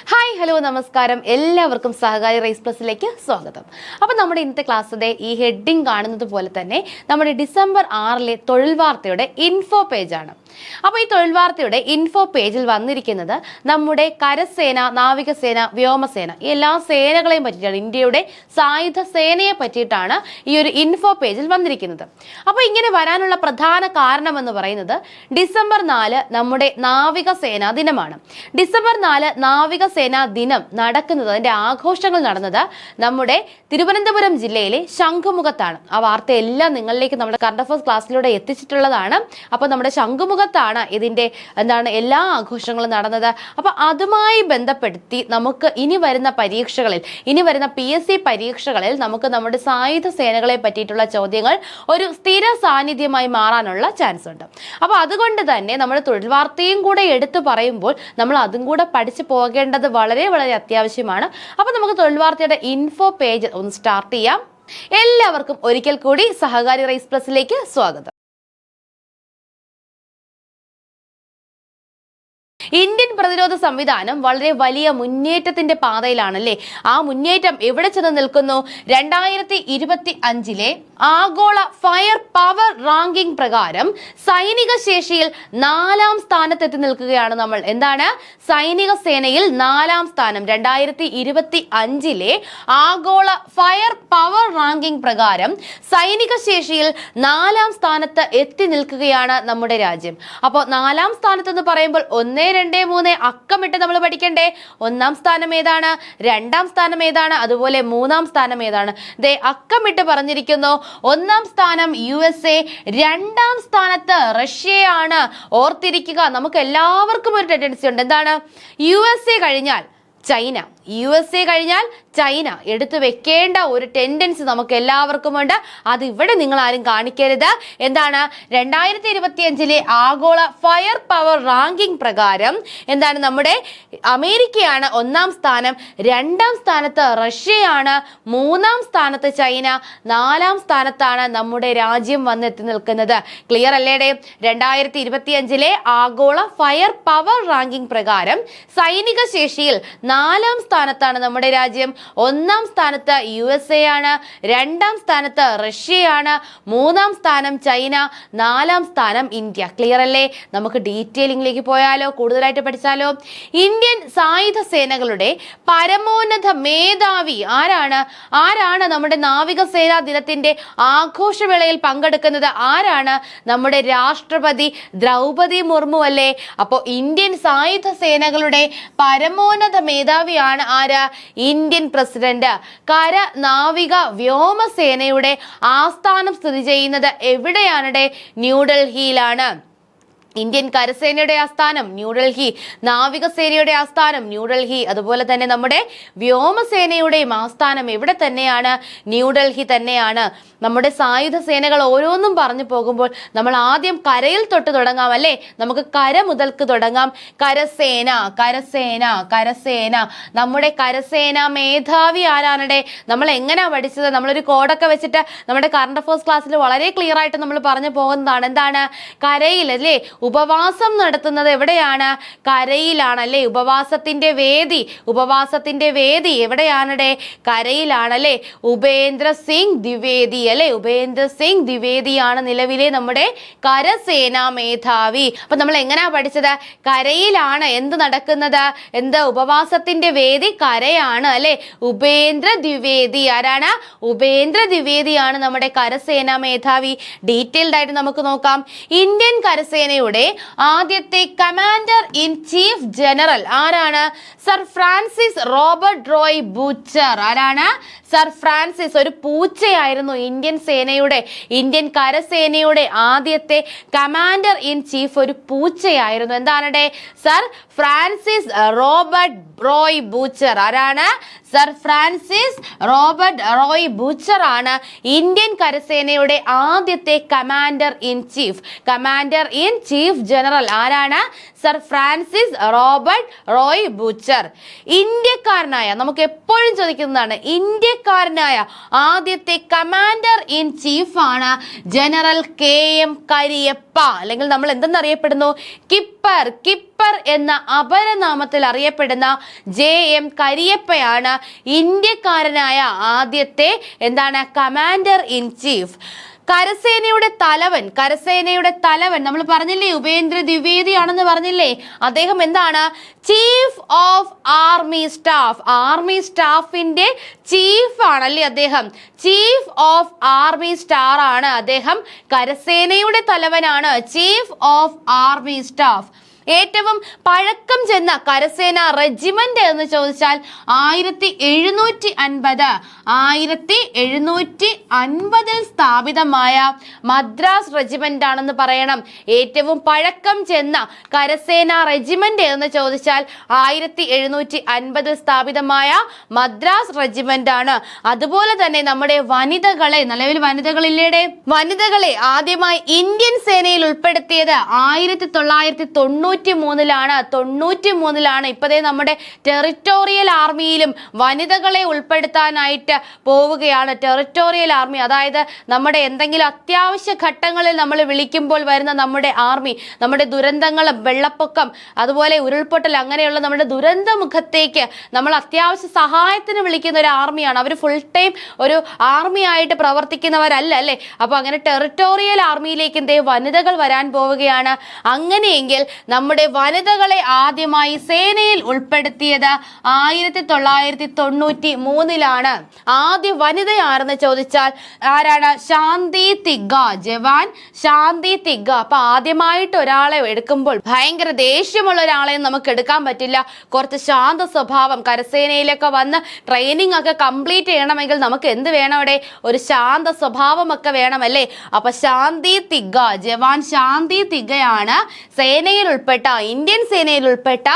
Hi hello നമസ്കാരം, എല്ലാവർക്കും സഹകാരി rice പ്ലസിലേക്ക് സ്വാഗതം. അപ്പോൾ നമ്മുടെ ഇന്നത്തെ ക്ലാസ്സിലെ ഈ ഹെഡിങ് കാണുന്നത് പോലെ തന്നെ നമ്മുടെ ഡിസംബർ 6 തൊഴിൽ വാർത്തയുടെ ഇൻഫോ പേജാണ്. അപ്പോൾ ഈ തൊഴിൽ വാർത്തയുടെ ഇൻഫോ പേജിൽ വന്നിരിക്കുന്നത് നമ്മുടെ കരസേന, നാവികസേന, വ്യോമസേന ഈ എല്ലാ സേനകളെയും പറ്റിയിട്ടാണ്, ഇന്ത്യയുടെ സായുധ സേനയെ പറ്റിയിട്ടാണ് ഈ ഒരു ഇൻഫോ പേജിൽ വന്നിരിക്കുന്നത്. അപ്പോൾ ഇങ്ങനെ വരാനുള്ള പ്രധാന കാരണം എന്ന് പറയുന്നത് ഡിസംബർ 4 നമ്മുടെ നാവികസേനാ ദിനമാണ്. ഡിസംബർ 4 നാവികസേനാ ദിനം നടക്കുന്നത്, അതിന്റെ ആഘോഷങ്ങൾ നടന്നത് നമ്മുടെ തിരുവനന്തപുരം ജില്ലയിലെ ശംഖുമുഖത്താണ്. ആ വാർത്തയെല്ലാം നിങ്ങളിലേക്ക് നമ്മുടെ കറണ്ട് അഫയേഴ്സ് ക്ലാസ്സിലൂടെ എത്തിച്ചിട്ടുള്ളതാണ്. അപ്പോൾ നമ്മുടെ ശംഖുമുഖത്താണ് ഇതിന്റെ എല്ലാ ആഘോഷങ്ങളും നടന്നത്. അപ്പൊ അതുമായി ബന്ധപ്പെടുത്തി നമുക്ക് ഇനി വരുന്ന പരീക്ഷകളിൽ, ഇനി വരുന്ന PSC പരീക്ഷകളിൽ നമുക്ക് നമ്മുടെ സായുധ സേനകളെ പറ്റിയിട്ടുള്ള ചോദ്യങ്ങൾ ഒരു സ്ഥിര സാന്നിധ്യമായി മാറാനുള്ള ചാൻസ് ഉണ്ട്. അപ്പൊ അതുകൊണ്ട് തന്നെ നമ്മൾ തൊഴിൽ വാർത്തയും കൂടെ എടുത്തു പറയുമ്പോൾ നമ്മൾ അതും കൂടെ പഠിച്ചു പോകേണ്ടത് വളരെ വളരെ അത്യാവശ്യമാണ്. അപ്പൊ നമുക്ക് തൊഴിൽ വാർത്തയുടെ ഇൻഫോ പേജ് ഒന്ന് സ്റ്റാർട്ട് ചെയ്യാം. എല്ലാവർക്കും ഒരിക്കൽ കൂടി സഹകാരി റൈസ് പ്ലസിലേക്ക് സ്വാഗതം. ഇന്ത്യൻ പ്രതിരോധ സംവിധാനം വളരെ വലിയ മുന്നേറ്റത്തിന്റെ പാതയിലാണല്ലേ. ആ മുന്നേറ്റം എവിടെ ചെന്ന് നിൽക്കുന്നു? 2025 ആഗോള ഫയർ പവർ റാങ്കിംഗ് പ്രകാരം സൈനിക ശേഷിയിൽ 4ാം സ്ഥാനത്തെത്തി നിൽക്കുകയാണ് നമ്മൾ. എന്താണ്? സൈനിക സേനയിൽ 4ാം സ്ഥാനം. 2025 ആഗോള ഫയർ പവർ റാങ്കിംഗ് പ്രകാരം സൈനിക ശേഷിയിൽ 4ാം സ്ഥാനത്ത് എത്തി നിൽക്കുകയാണ് നമ്മുടെ രാജ്യം. അപ്പോൾ 4ാം സ്ഥാനത്ത് പറയുമ്പോൾ 1, 2, 3 അക്കമിട്ട് നമ്മൾ പഠിക്കണ്ടേ? 1ാം സ്ഥാനം ഏതാണ്, 2ാം സ്ഥാനം ഏതാണ്, അതുപോലെ 3ാം സ്ഥാനം ഏതാണ്? ദേ അക്കമിട്ട് പറഞ്ഞിരിക്കുന്നു. 1ാം സ്ഥാനം USA, 2ാം സ്ഥാനത്ത് റഷ്യയാണ്. ഓർത്തിരിക്കുക, നമുക്ക് എല്ലാവർക്കും ഒരു ടെൻഡൻസി ഉണ്ട്. എന്താണ്? USA കഴിഞ്ഞാൽ ചൈന, USA കഴിഞ്ഞാൽ ചൈന എടുത്തു വെക്കേണ്ട ഒരു ടെൻഡൻസി നമുക്ക് എല്ലാവർക്കും ഉണ്ട്. അത് ഇവിടെ നിങ്ങൾ ആരും കാണിക്കരുത്. എന്താണ്? 2025 ആഗോള ഫയർ പവർ റാങ്കിംഗ് പ്രകാരം എന്താണ്? നമ്മുടെ അമേരിക്കയാണ് 1ാം സ്ഥാനം, 2ാം സ്ഥാനത്ത് റഷ്യയാണ്, 3ാം സ്ഥാനത്ത് ചൈന, 4ാം സ്ഥാനത്താണ് നമ്മുടെ രാജ്യം വന്നെത്തി നിൽക്കുന്നത്. ക്ലിയർ അല്ലേടെ? 2025 ആഗോള ഫയർ പവർ റാങ്കിംഗ് പ്രകാരം സൈനിക ശേഷിയിൽ 4ാം സ്ഥാനത്താണ് നമ്മുടെ രാജ്യം. 1ാം സ്ഥാനത്ത് USA ആണ്, 2ാം സ്ഥാനത്ത് റഷ്യയാണ്, 3ാം സ്ഥാനം ചൈന, 4ാം സ്ഥാനം ഇന്ത്യ. ക്ലിയർ അല്ലേ? നമുക്ക് ഡീറ്റെയിലിംഗിലേക്ക് പോയാലോ? കൂടുതലായിട്ട് പഠിച്ചാലോ? ഇന്ത്യൻ സായുധ സേനകളുടെ പരമോന്നത മേധാവി ആരാണ് നമ്മുടെ നാവികസേനാ ദിനത്തിന്റെ ആഘോഷവേളയിൽ പങ്കെടുക്കുന്നത്? ആരാണ്? നമ്മുടെ രാഷ്ട്രപതി ദ്രൗപദി മുർമു അല്ലേ? അപ്പോൾ ഇന്ത്യൻ സായുധ സേനകളുടെ പരമോന്നത മേധാവിയാണ് ആര്? Indian president. കര, നാവിക, വ്യോമസേനയുടെ ആസ്ഥാനം സ്ഥിതി ചെയ്യുന്നത് എവിടെയാണ്? ന്യൂഡൽഹിയിലാണ്. ഇന്ത്യൻ കരസേനയുടെ ആസ്ഥാനം ന്യൂഡൽഹി, നാവികസേനയുടെ ആസ്ഥാനം ന്യൂഡൽഹി, അതുപോലെ തന്നെ നമ്മുടെ വ്യോമസേനയുടെയും ആസ്ഥാനം എവിടെ തന്നെയാണ്? ന്യൂഡൽഹി തന്നെയാണ്. നമ്മുടെ സായുധ സേനകൾ ഓരോന്നും പറഞ്ഞു പോകുമ്പോൾ നമ്മൾ ആദ്യം കരയിൽ തൊട്ട് തുടങ്ങാം അല്ലേ? നമുക്ക് കര മുതൽക്ക് തുടങ്ങാം. കരസേന, കരസേന, കരസേന. നമ്മുടെ കരസേന മേധാവി ആരാണ്? നമ്മൾ എങ്ങനെയാ പഠിച്ചത്? നമ്മളൊരു കോഡൊക്കെ വെച്ചിട്ട് നമ്മുടെ കറണ്ട് അഫയേഴ്സ് ക്ലാസ്സിൽ വളരെ ക്ലിയർ ആയിട്ട് നമ്മൾ പറഞ്ഞു പോകുന്നതാണ്. എന്താണ്? കരയിൽ അല്ലേ ഉപവാസം നടത്തുന്നത്? എവിടെയാണ്? കരയിലാണ് അല്ലേ? ഉപവാസത്തിന്റെ വേദി എവിടെയാണ്? കരയിലാണല്ലേ? ഉപേന്ദ്ര സിംഗ് ദ്വിവേദി അല്ലെ? ഉപേന്ദ്ര സിംഗ് ദ്വിവേദിയാണ് നിലവിലെ നമ്മുടെ കരസേനാ മേധാവി. അപ്പൊ നമ്മൾ എങ്ങനെയാ പഠിച്ചത്? കരയിലാണ് എന്ത് നടക്കുന്നത്? ഉപവാസത്തിന്റെ വേദി കരയാണ് അല്ലെ? ഉപേന്ദ്ര ദ്വിവേദി. ആരാണ്? ഉപേന്ദ്ര ദ്വിവേദിയാണ് നമ്മുടെ കരസേനാ മേധാവി. ഡീറ്റെയിൽഡ് ആയിട്ട് നമുക്ക് നോക്കാം. ഇന്ത്യൻ കരസേനയുടെ ആദ്യത്തെ കമാൻഡർ ഇൻ ചീഫ് ജനറൽ ആരാണ്? Sir Francis Robert Roy Bucher. ആരാണ്? Sir Francis. ഒരു പൂച്ചയായിരുന്നു ഇന്ത്യൻ കരസേനയുടെ ആദ്യത്തെ കമാൻഡർ ഇൻ ചീഫ്. ഒരു പൂച്ചയായിരുന്നു. എന്താണ്? Sir Francis Robert Roy Bucher. ആരാണ്? Sir Francis Robert Roy Bucher ആണ് ഇന്ത്യൻ കരസേനയുടെ ആദ്യത്തെ കമാൻഡർ ഇൻ ചീഫ് ജനറൽ. ആരാണ്? Sir Francis Robert Roy Bucher. ഇന്ത്യക്കാരനായ, നമുക്ക് എപ്പോഴും ചോദിക്കുന്നതാണ്, ഇന്ത്യക്കാരനായ ആദ്യത്തെ കമാൻഡർ ഇൻ ചീഫ് ആണ് ജനറൽ KM കരിയപ്പ, അല്ലെങ്കിൽ നമ്മൾ എന്തെന്നറിയപ്പെടുന്നു? കിപ്പർ റിപ്പർ എന്ന അപരനാമത്തിൽ അറിയപ്പെടുന്ന JM കരിയപ്പയാണ് ഇന്ത്യക്കാരനായ ആദ്യത്തെ കമാൻഡർ ഇൻ ചീഫ്. കരസേനയുടെ തലവൻ നമ്മൾ പറഞ്ഞില്ലേ, ഉപേന്ദ്ര ദ്വിവേദി ആണെന്ന് പറഞ്ഞില്ലേ. അദ്ദേഹം ചീഫ് ഓഫ് ആർമി സ്റ്റാഫിന്റെ ചീഫ് ആണല്ലേ അദ്ദേഹം. ചീഫ് ഓഫ് ആർമി സ്റ്റാർ ആണ് അദ്ദേഹം. കരസേനയുടെ തലവനാണ് ചീഫ് ഓഫ് ആർമി സ്റ്റാഫ്. ഏറ്റവും പഴക്കം ചെന്ന കരസേന റെജിമെന്റ് എന്ന് ചോദിച്ചാൽ 1750 സ്ഥാപിതമായ മദ്രാസ് റെജിമെന്റ് ആണെന്ന് പറയണം. ഏറ്റവും പഴക്കം ചെന്ന കരസേന റെജിമെന്റ് എന്ന് ചോദിച്ചാൽ 1750 സ്ഥാപിതമായ മദ്രാസ് റെജിമെന്റ് ആണ്. അതുപോലെ തന്നെ നമ്മുടെ വനിതകളെ, നിലവിൽ വനിതകളെ ആദ്യമായി ഇന്ത്യൻ സേനയിൽ ഉൾപ്പെടുത്തിയത് 1993 ഇപ്പതേ നമ്മുടെ ടെറിട്ടോറിയൽ ആർമിയിലും വനിതകളെ ഉൾപ്പെടുത്താനായിട്ട് പോവുകയാണ്. ടെറിട്ടോറിയൽ ആർമി അതായത് നമ്മുടെ എന്തെങ്കിലും അത്യാവശ്യ ഘട്ടങ്ങളിൽ നമ്മൾ വിളിക്കുമ്പോൾ വരുന്ന നമ്മുടെ ആർമി, നമ്മുടെ ദുരന്തങ്ങളും വെള്ളപ്പൊക്കം അതുപോലെ ഉരുൾപൊട്ടൽ അങ്ങനെയുള്ള നമ്മുടെ ദുരന്ത മുഖത്തേക്ക് നമ്മൾ അത്യാവശ്യ സഹായത്തിന് വിളിക്കുന്ന ഒരു ആർമിയാണ്. അവർ ഫുൾ ടൈം ഒരു ആർമി ആയിട്ട് പ്രവർത്തിക്കുന്നവരല്ല അല്ലേ. അപ്പൊ അങ്ങനെ ടെറിട്ടോറിയൽ ആർമിയിലേക്ക് വനിതകൾ വരാൻ പോവുകയാണ്. അങ്ങനെയെങ്കിൽ നമ്മുടെ വനിതകളെ ആദ്യമായി സേനയിൽ ഉൾപ്പെടുത്തിയത് 1993 ആദ്യ വനിത ആരെന്ന് ചോദിച്ചാൽ ആരാണ്? ശാന്തി തിഗ്ഗ, ജവാൻ ശാന്തി തിഗ്ഗ. അപ്പൊ ആദ്യമായിട്ട് ഒരാളെ എടുക്കുമ്പോൾ ഭയങ്കര ദേഷ്യമുള്ള ഒരാളെ നമുക്ക് എടുക്കാൻ പറ്റില്ല. കുറച്ച് ശാന്ത സ്വഭാവം, കരസേനയിലൊക്കെ വന്ന് ട്രെയിനിങ് ഒക്കെ കംപ്ലീറ്റ് ചെയ്യണമെങ്കിൽ നമുക്ക് എന്ത് വേണം? അവിടെ ഒരു ശാന്ത സ്വഭാവം ഒക്കെ വേണമല്ലേ. അപ്പൊ ശാന്തി തിഗ്ഗ, ജവാൻ ശാന്തി തിഗ്ഗയാണ് ഇന്ത്യൻ സേനയിൽ ഉൾപ്പെട്ട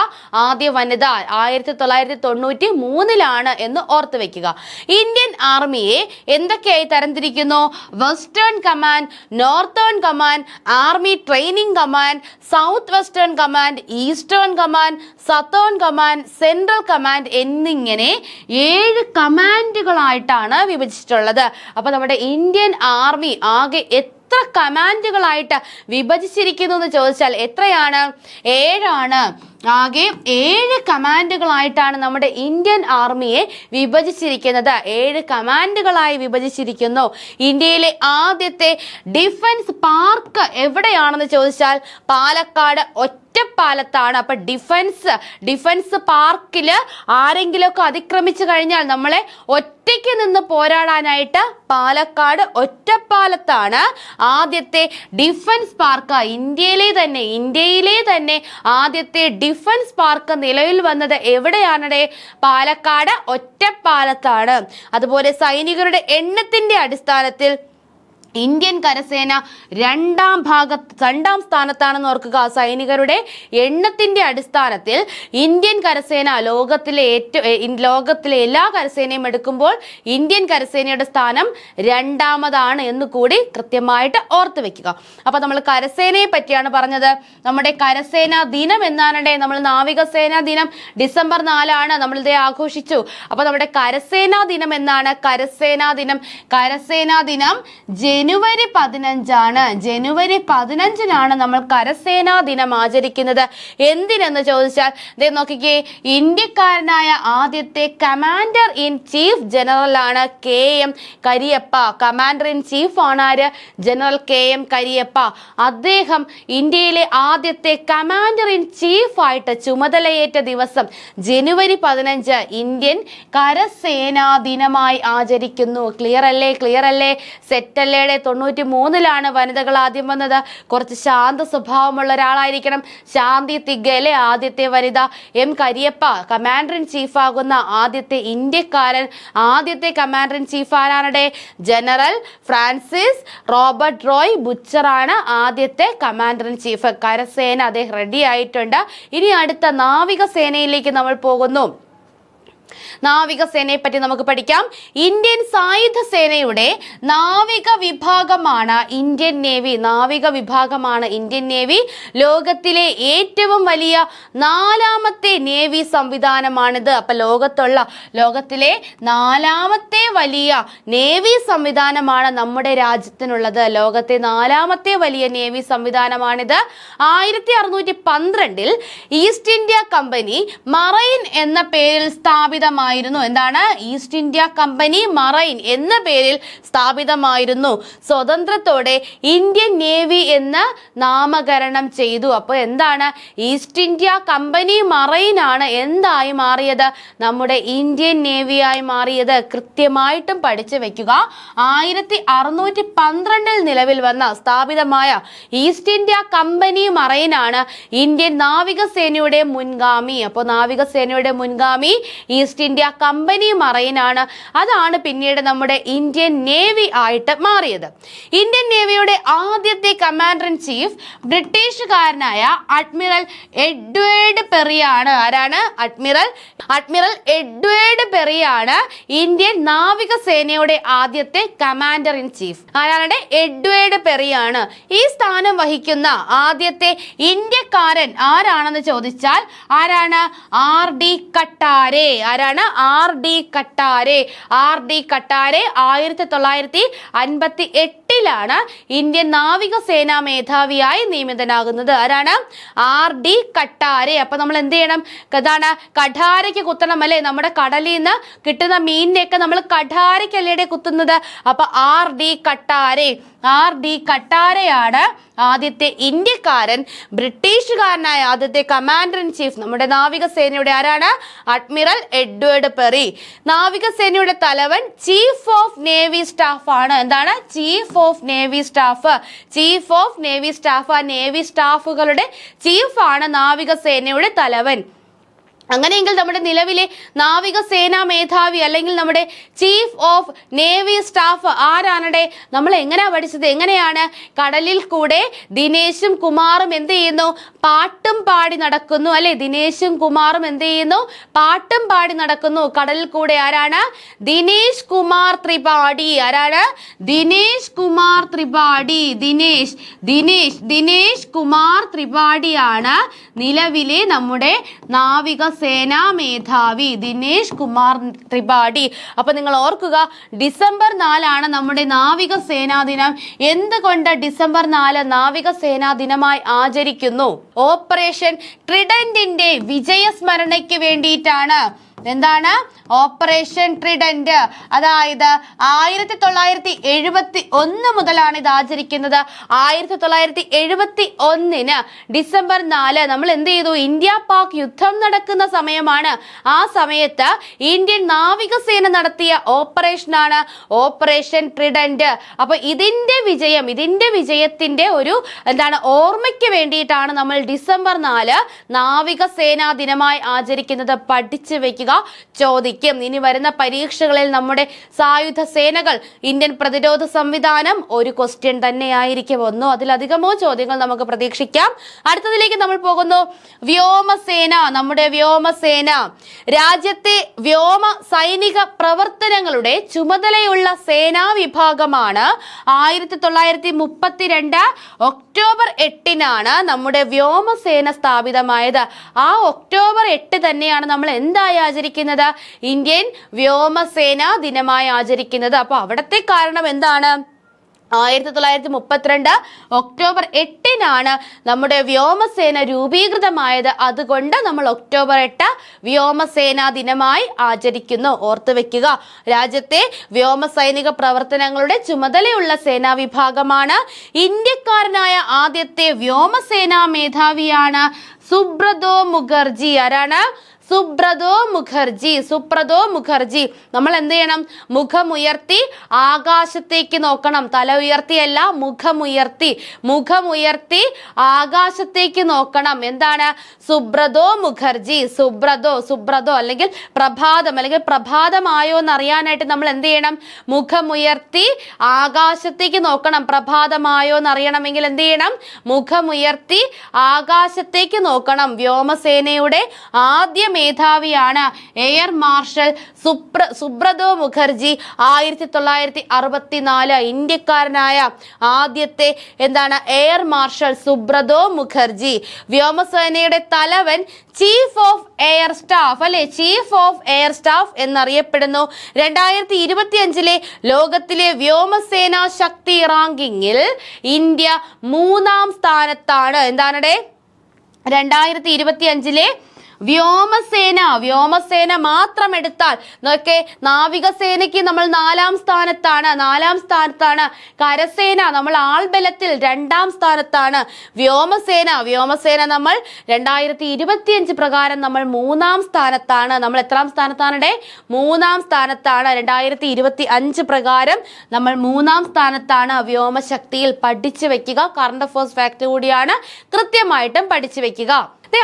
ആദ്യ വനിത. 1993 എന്ന് ഓർത്തു വെക്കുക. ഇന്ത്യൻ ആർമിയെ എന്തൊക്കെയായി തരംതിരിക്കുന്നു? Western command, northern command, army training command, south western command, eastern command, southern command, central command എന്നിങ്ങനെ 7 കമാൻഡുകളായിട്ടാണ് വിഭജിച്ചിട്ടുള്ളത്. അപ്പൊ നമ്മുടെ ഇന്ത്യൻ ആർമി ആകെ എത്ര കമാൻഡുകളായിട്ട് വിഭജിച്ചിരിക്കുന്നു എന്ന് ചോദിച്ചാൽ എത്രയാണ്? 7 ആകെ 7 കമാൻഡുകളായിട്ടാണ് നമ്മുടെ ഇന്ത്യൻ ആർമിയെ വിഭജിച്ചിരിക്കുന്നത്. 7 കമാൻഡുകളായി വിഭജിച്ചിരിക്കുന്നു. ഇന്ത്യയിലെ ആദ്യത്തെ ഡിഫൻസ് പാർക്ക് എവിടെയാണെന്ന് ചോദിച്ചാൽ പാലക്കാട് ഒറ്റപ്പാലത്താണ്. അപ്പൊ ഡിഫൻസ് പാർക്കില് ആരെങ്കിലുമൊക്കെ അതിക്രമിച്ചു കഴിഞ്ഞാൽ നമ്മളെ ഒറ്റയ്ക്ക് നിന്ന് പോരാടാനായിട്ട് പാലക്കാട് ഒറ്റപ്പാലത്താണ് ആദ്യത്തെ ഡിഫൻസ് പാർക്ക്. ഇന്ത്യയിലെ തന്നെ ആദ്യത്തെ ഡിഫൻസ് പാർക്ക് നിലവിൽ വന്നത് എവിടെയാണ്? പാലക്കാട് ഒറ്റപ്പാലത്താണ്. അതുപോലെ സൈനികരുടെ എണ്ണത്തിന്റെ അടിസ്ഥാനത്തിൽ ഇന്ത്യൻ കരസേന രണ്ടാം സ്ഥാനത്താണെന്ന് ഓർക്കുക. സൈനികരുടെ എണ്ണത്തിന്റെ അടിസ്ഥാനത്തിൽ ഇന്ത്യൻ കരസേന ലോകത്തിലെ എല്ലാ കരസേനയും എടുക്കുമ്പോൾ ഇന്ത്യൻ കരസേനയുടെ സ്ഥാനം 2ാമതാണ് എന്ന് കൂടി കൃത്യമായിട്ട് ഓർത്തു വെക്കുക. അപ്പൊ നമ്മൾ കരസേനയെ പറ്റിയാണ് പറഞ്ഞത്. നമ്മുടെ കരസേനാ ദിനം എന്നാണ്? നമ്മൾ നാവികസേനാ ദിനം ഡിസംബർ 4 നമ്മളിത് ആഘോഷിച്ചു. അപ്പൊ നമ്മുടെ കരസേനാ ദിനം എന്നാണ്? കരസേനാ ദിനം ജനുവരി 15 ജനുവരി 15 നമ്മൾ കരസേനാ ദിനം ആചരിക്കുന്നത്. എന്തിനെന്ന് ചോദിച്ചാൽ നോക്കിക്കേ, ഇന്ത്യക്കാരനായ ആദ്യത്തെ കമാൻഡർ ഇൻ ചീഫ് ജനറൽ ആണ് KM Cariappa. Commander in chief ആണ് ആര്? General KM Cariappa. അദ്ദേഹം ഇന്ത്യയിലെ ആദ്യത്തെ കമാൻഡർ ഇൻ ചീഫ് ആയിട്ട് ചുമതലയേറ്റ ദിവസം ജനുവരി 15 ഇന്ത്യൻ കരസേനാ ദിനമായി ആചരിക്കുന്നു. ക്ലിയർ അല്ലേ? സെറ്റല്ലേ? 93 വനിതകൾ ആദ്യം വന്നത്. കുറച്ച് ശാന്ത സ്വഭാവമുള്ള ഒരാളായിരിക്കണം. ശാന്തി തിഗ്ഗയിലെ ആദ്യത്തെ വനിത. M Cariappa commander in chief ആകുന്ന ആദ്യത്തെ ഇന്ത്യക്കാരൻ. ആദ്യത്തെ കമാൻഡർ ഇൻ ചീഫ് ആരാണ്? General Francis Robert Roy butcher ആണ് ആദ്യത്തെ കമാൻഡർ ഇൻ ചീഫ്. കരസേന അദ്ദേഹം റെഡി ആയിട്ടുണ്ട്. ഇനി അടുത്ത നാവിക സേനയിലേക്ക് നമ്മൾ പോകുന്നു. നാവികസേനയെ പറ്റി നമുക്ക് പഠിക്കാം. ഇന്ത്യൻ സായുധ സേനയുടെ നാവിക വിഭാഗമാണ് ഇന്ത്യൻ നേവി. നാവിക വിഭാഗമാണ് ഇന്ത്യൻ നേവി. ലോകത്തിലെ ഏറ്റവും വലിയ 4ാമത്തെ നേവി സംവിധാനമാണിത്. അപ്പൊ ലോകത്തിലെ 4ാമത്തെ വലിയ നേവി സംവിധാനമാണ് നമ്മുടെ രാജ്യത്തിനുള്ളത്. ലോകത്തെ 4ാമത്തെ വലിയ നേവി സംവിധാനമാണിത്. 1612 ഈസ്റ്റ് ഇന്ത്യ കമ്പനി മറൈൻ എന്ന പേരിൽ സ്ഥാപിതമായിരുന്നു. എന്താണ്? ഈസ്റ്റ് ഇന്ത്യ കമ്പനി മറൈൻ എന്ന പേരിൽ സ്ഥാപിതമായിരുന്നു. സ്വതന്ത്രത്തോടെ ഇന്ത്യൻ നേവി എന്ന് നാമകരണം ചെയ്തു. അപ്പോൾ എന്താണ്? ഈസ്റ്റ് ഇന്ത്യ കമ്പനി മറൈൻ ആണ് എന്തായി മാറിയത്? നമ്മുടെ ഇന്ത്യൻ നേവിയായി മാറിയത്. കൃത്യമായിട്ടും പഠിച്ചു വെക്കുക. 1612 നിലവിൽ വന്ന സ്ഥാപിതമായ ഈസ്റ്റ് ഇന്ത്യ കമ്പനി മറൈൻ ആണ് ഇന്ത്യൻ നാവികസേനയുടെ മുൻഗാമി. അപ്പോൾ നാവികസേനയുടെ മുൻഗാമി ഈസ്റ്റ് ഇന്ത്യ കമ്പനി മറൈൻ ആണ്. അതാണ് പിന്നീട് നമ്മുടെ ഇന്ത്യൻ നേവി ആയിട്ട് മാറിയത്. ഇന്ത്യൻ നേവിയുടെ ആദ്യത്തെ കമാൻഡർ ഇൻ ചീഫ് ബ്രിട്ടീഷുകാരനായ അഡ്മിറൽ എഡ്വേർഡ് പെറിയാണ്. ആരാണ്? അഡ്മിറൽ എഡ്വേർഡ് പെറിയാണ് ഇന്ത്യൻ നാവികസേനയുടെ ആദ്യത്തെ കമാൻഡർ ഇൻ ചീഫ്. ആരാണ്? എഡ്വേർഡ് പെറിയാണ്. ഈ സ്ഥാനം വഹിക്കുന്ന ആദ്യത്തെ ഇന്ത്യക്കാരൻ ആരാണെന്ന് ചോദിച്ചാൽ ആരാണ്? RD കട്ടാരെ. ആരാണ്? RD Katari. RD Katari 1958 Indian നാവികസേനാ മേധാവിയായി നിയമിതനാകുന്നത്. ആരാണ്? RD കട്ടാരെ. അപ്പൊ നമ്മൾ എന്ത് ചെയ്യണം? അതാണ് കഠാരയ്ക്ക് കുത്തണം അല്ലെ? നമ്മുടെ കടലിൽ നിന്ന് കിട്ടുന്ന മീനിനെയൊക്കെ നമ്മൾ കഠാരയ്ക്കല്ലേ കുത്തുന്നത്. അപ്പൊ RD കട്ടാരെയാണ് ആദ്യത്തെ ഇന്ത്യക്കാരൻ. ബ്രിട്ടീഷുകാരനായ ആദ്യത്തെ കമാൻഡർ ഇൻ ചീഫ് നമ്മുടെ നാവികസേനയുടെ ആരാണ്? Admiral Edward Perry. നാവികസേനയുടെ തലവൻ ചീഫ് ഓഫ് നേവി സ്റ്റാഫ് ആണ്. എന്താണ്? Chief of navy staff. ആ നേവി സ്റ്റാഫുകളുടെ ചീഫാണ് നാവികസേനയുടെ തലവൻ. അങ്ങനെയെങ്കിൽ നമ്മുടെ നിലവിലെ നാവികസേനാ മേധാവി അല്ലെങ്കിൽ നമ്മുടെ ചീഫ് ഓഫ് നേവി സ്റ്റാഫ് ആരാണടെ? നമ്മൾ എങ്ങനെയാ പഠിച്ചത്? എങ്ങനെയാണ്? കടലിൽ കൂടെ ദിനേശും കുമാറും എന്ത് ചെയ്യുന്നു? പാട്ടും പാടി നടക്കുന്നു അല്ലെ? ദിനേശും കുമാറും എന്ത് ചെയ്യുന്നു? പാട്ടും പാടി നടക്കുന്നു. കടലിൽ കൂടെ ആരാണ്? ദിനേശ് കുമാർ ത്രിപാഠി. ആരാണ്? ദിനേശ് കുമാർ ത്രിപാഠി. ദിനേശ് കുമാർ ത്രിപാഠിയാണ് നിലവിലെ നമ്മുടെ നാവികസേനാ മേധാവി. ദിനേശ് കുമാർ ത്രിപാഠി. അപ്പൊ നിങ്ങൾ ഓർക്കുക, ഡിസംബർ 4 നമ്മുടെ നാവികസേനാ ദിനം. എന്തുകൊണ്ട് ഡിസംബർ 4 നാവികസേനാ ദിനമായി ആചരിക്കുന്നു? ഓപ്പറേഷൻ ട്രിഡന്റിന്റെ വിജയസ്മരണയ്ക്ക് വേണ്ടിയിട്ടാണ്. എന്താണ്? Operation trident. അതായത് 1971 മുതലാണ് ഇത് ആചരിക്കുന്നത്. 1971 ഡിസംബർ 4 നമ്മൾ എന്ത് ചെയ്തു? ഇന്ത്യ പാക് യുദ്ധം നടക്കുന്ന സമയമാണ്. ആ സമയത്ത് ഇന്ത്യൻ നാവികസേന നടത്തിയ ഓപ്പറേഷനാണ് ഓപ്പറേഷൻ ട്രിഡന്റ്. അപ്പൊ ഇതിന്റെ വിജയത്തിന്റെ ഒരു ഓർമ്മയ്ക്ക് വേണ്ടിയിട്ടാണ് നമ്മൾ ഡിസംബർ 4 നാവികസേനാ ദിനമായി ആചരിക്കുന്നത്. പഠിച്ചു വെക്കുക, ചോദിക്കും. ഇനി വരുന്ന പരീക്ഷകളിൽ നമ്മുടെ സായുധ സേനകൾ, ഇന്ത്യൻ പ്രതിരോധ സംവിധാനം ഒരു ക്വസ്റ്റ്യൻ തന്നെയായിരിക്കും. ഒന്നോ അതിലധികമോ ചോദ്യങ്ങൾ നമുക്ക് പ്രതീക്ഷിക്കാം. അടുത്തതിലേക്ക് നമ്മൾ പോകുന്നു. വ്യോമസേന. നമ്മുടെ വ്യോമസേന രാജ്യത്തെ വ്യോമ സൈനിക പ്രവർത്തനങ്ങളുടെ ചുമതലയുള്ള സേനാ വിഭാഗമാണ്. 1932 ഒക്ടോബർ 8 നമ്മുടെ വ്യോമസേന സ്ഥാപിതമായത്. ആ ഒക്ടോബർ 8 തന്നെയാണ് നമ്മൾ എന്തായി ആചരിക്കുന്നത്? ഇന്ത്യൻ വ്യോമസേനാ ദിനമായി ആചരിക്കുന്നത്. അപ്പൊ അവിടത്തെ കാരണം എന്താണ്? 1932 ഒക്ടോബർ 8 നമ്മുടെ വ്യോമസേന രൂപീകൃതമായത്. അതുകൊണ്ട് നമ്മൾ ഒക്ടോബർ 8 വ്യോമസേനാ ദിനമായി ആചരിക്കുന്നു. ഓർത്തു വെക്കുക, രാജ്യത്തെ വ്യോമസൈനിക പ്രവർത്തനങ്ങളുടെ ചുമതലയുള്ള സേനാ വിഭാഗമാണ്. ഇന്ത്യക്കാരനായ ആദ്യത്തെ വ്യോമസേനാ മേധാവിയാണ് സുബ്രതോ മുഖർജി. ആരാണ്? സുബ്രതോ മുഖർജി. നമ്മൾ എന്ത് ചെയ്യണം? മുഖമുയർത്തി ആകാശത്തേക്ക് നോക്കണം. തല ഉയർത്തിയല്ല, മുഖമുയർത്തി ആകാശത്തേക്ക് നോക്കണം. എന്താണ്? സുബ്രതോ മുഖർജി. സുബ്രതോ അല്ലെങ്കിൽ പ്രഭാതം അല്ലെങ്കിൽ പ്രഭാതമായോ എന്ന് അറിയാനായിട്ട് നമ്മൾ എന്ത് ചെയ്യണം? മുഖമുയർത്തി ആകാശത്തേക്ക് നോക്കണം. പ്രഭാതമായോ എന്ന് അറിയണമെങ്കിൽ എന്ത് ചെയ്യണം? മുഖമുയർത്തി ആകാശത്തേക്ക് നോക്കണം. വ്യോമസേനയുടെ ആദ്യ മേധാവിയാണ് എയർ മാർഷൽ സുബ്രതോ മുഖർജി. 1964 ഇന്ത്യക്കാരനായ ആദ്യത്തെ എന്താണ് എയർ മാർഷൽ സുബ്രതോ മുഖർജി. വ്യോമസേനയുടെ തലവൻ ചീഫ് ഓഫ് എയർ സ്റ്റാഫ് അല്ലെ, ചീഫ് ഓഫ് എയർ സ്റ്റാഫ് എന്നറിയപ്പെടുന്നു. 2025 ലോകത്തിലെ വ്യോമസേന ശക്തി റാങ്കിങ്ങിൽ ഇന്ത്യ 3-ാം സ്ഥാനത്താണ്. എന്താണ് 2025 വ്യോമസേന മാത്രം എടുത്താൽ നോക്കെ, നാവികസേനയ്ക്ക് നമ്മൾ 4-ാം സ്ഥാനത്താണ്. കരസേന നമ്മൾ ആൾബലത്തിൽ 2-ാം സ്ഥാനത്താണ്. വ്യോമസേന നമ്മൾ 2025 പ്രകാരം നമ്മൾ 3-ാം സ്ഥാനത്താണ്. നമ്മൾ എത്രാം സ്ഥാനത്താണ്? 3-ാം സ്ഥാനത്താണ്. 2025 പ്രകാരം നമ്മൾ 3-ാം സ്ഥാനത്താണ്. വ്യോമശക്തിയിൽ പഠിച്ചു വെക്കുക. കറണ്ട് അഫയേഴ്സ് ഫാക്ട് കൂടിയാണ്, കൃത്യമായിട്ടും പഠിച്ചു വെക്കുക.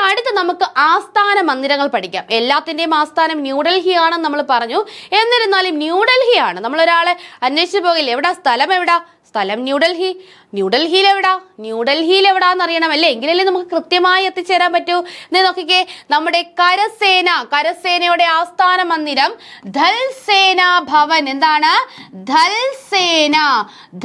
അടുത്ത് നമുക്ക് ആസ്ഥാന മന്ദിരങ്ങൾ പഠിക്കാം. എല്ലാത്തിന്റെയും ആസ്ഥാനം ന്യൂഡൽഹി ആണെന്ന് നമ്മൾ പറഞ്ഞു. എന്നിരുന്നാലും ന്യൂഡൽഹിയാണ്. നമ്മൾ ഒരാളെ അന്വേഷിച്ചു പോകില്ല, എവിടാ സ്ഥലം, സ്ഥലം ന്യൂഡൽഹിയിൽ എവിടാന്ന് അറിയണമല്ലേ, എങ്കിലല്ലേ നമുക്ക് കൃത്യമായി എത്തിച്ചേരാൻ പറ്റൂ. നോക്കിക്കേ, നമ്മുടെ കരസേനയുടെ ആസ്ഥാന മന്ദിരം ധൽസേന ഭവൻ. എന്താണ്?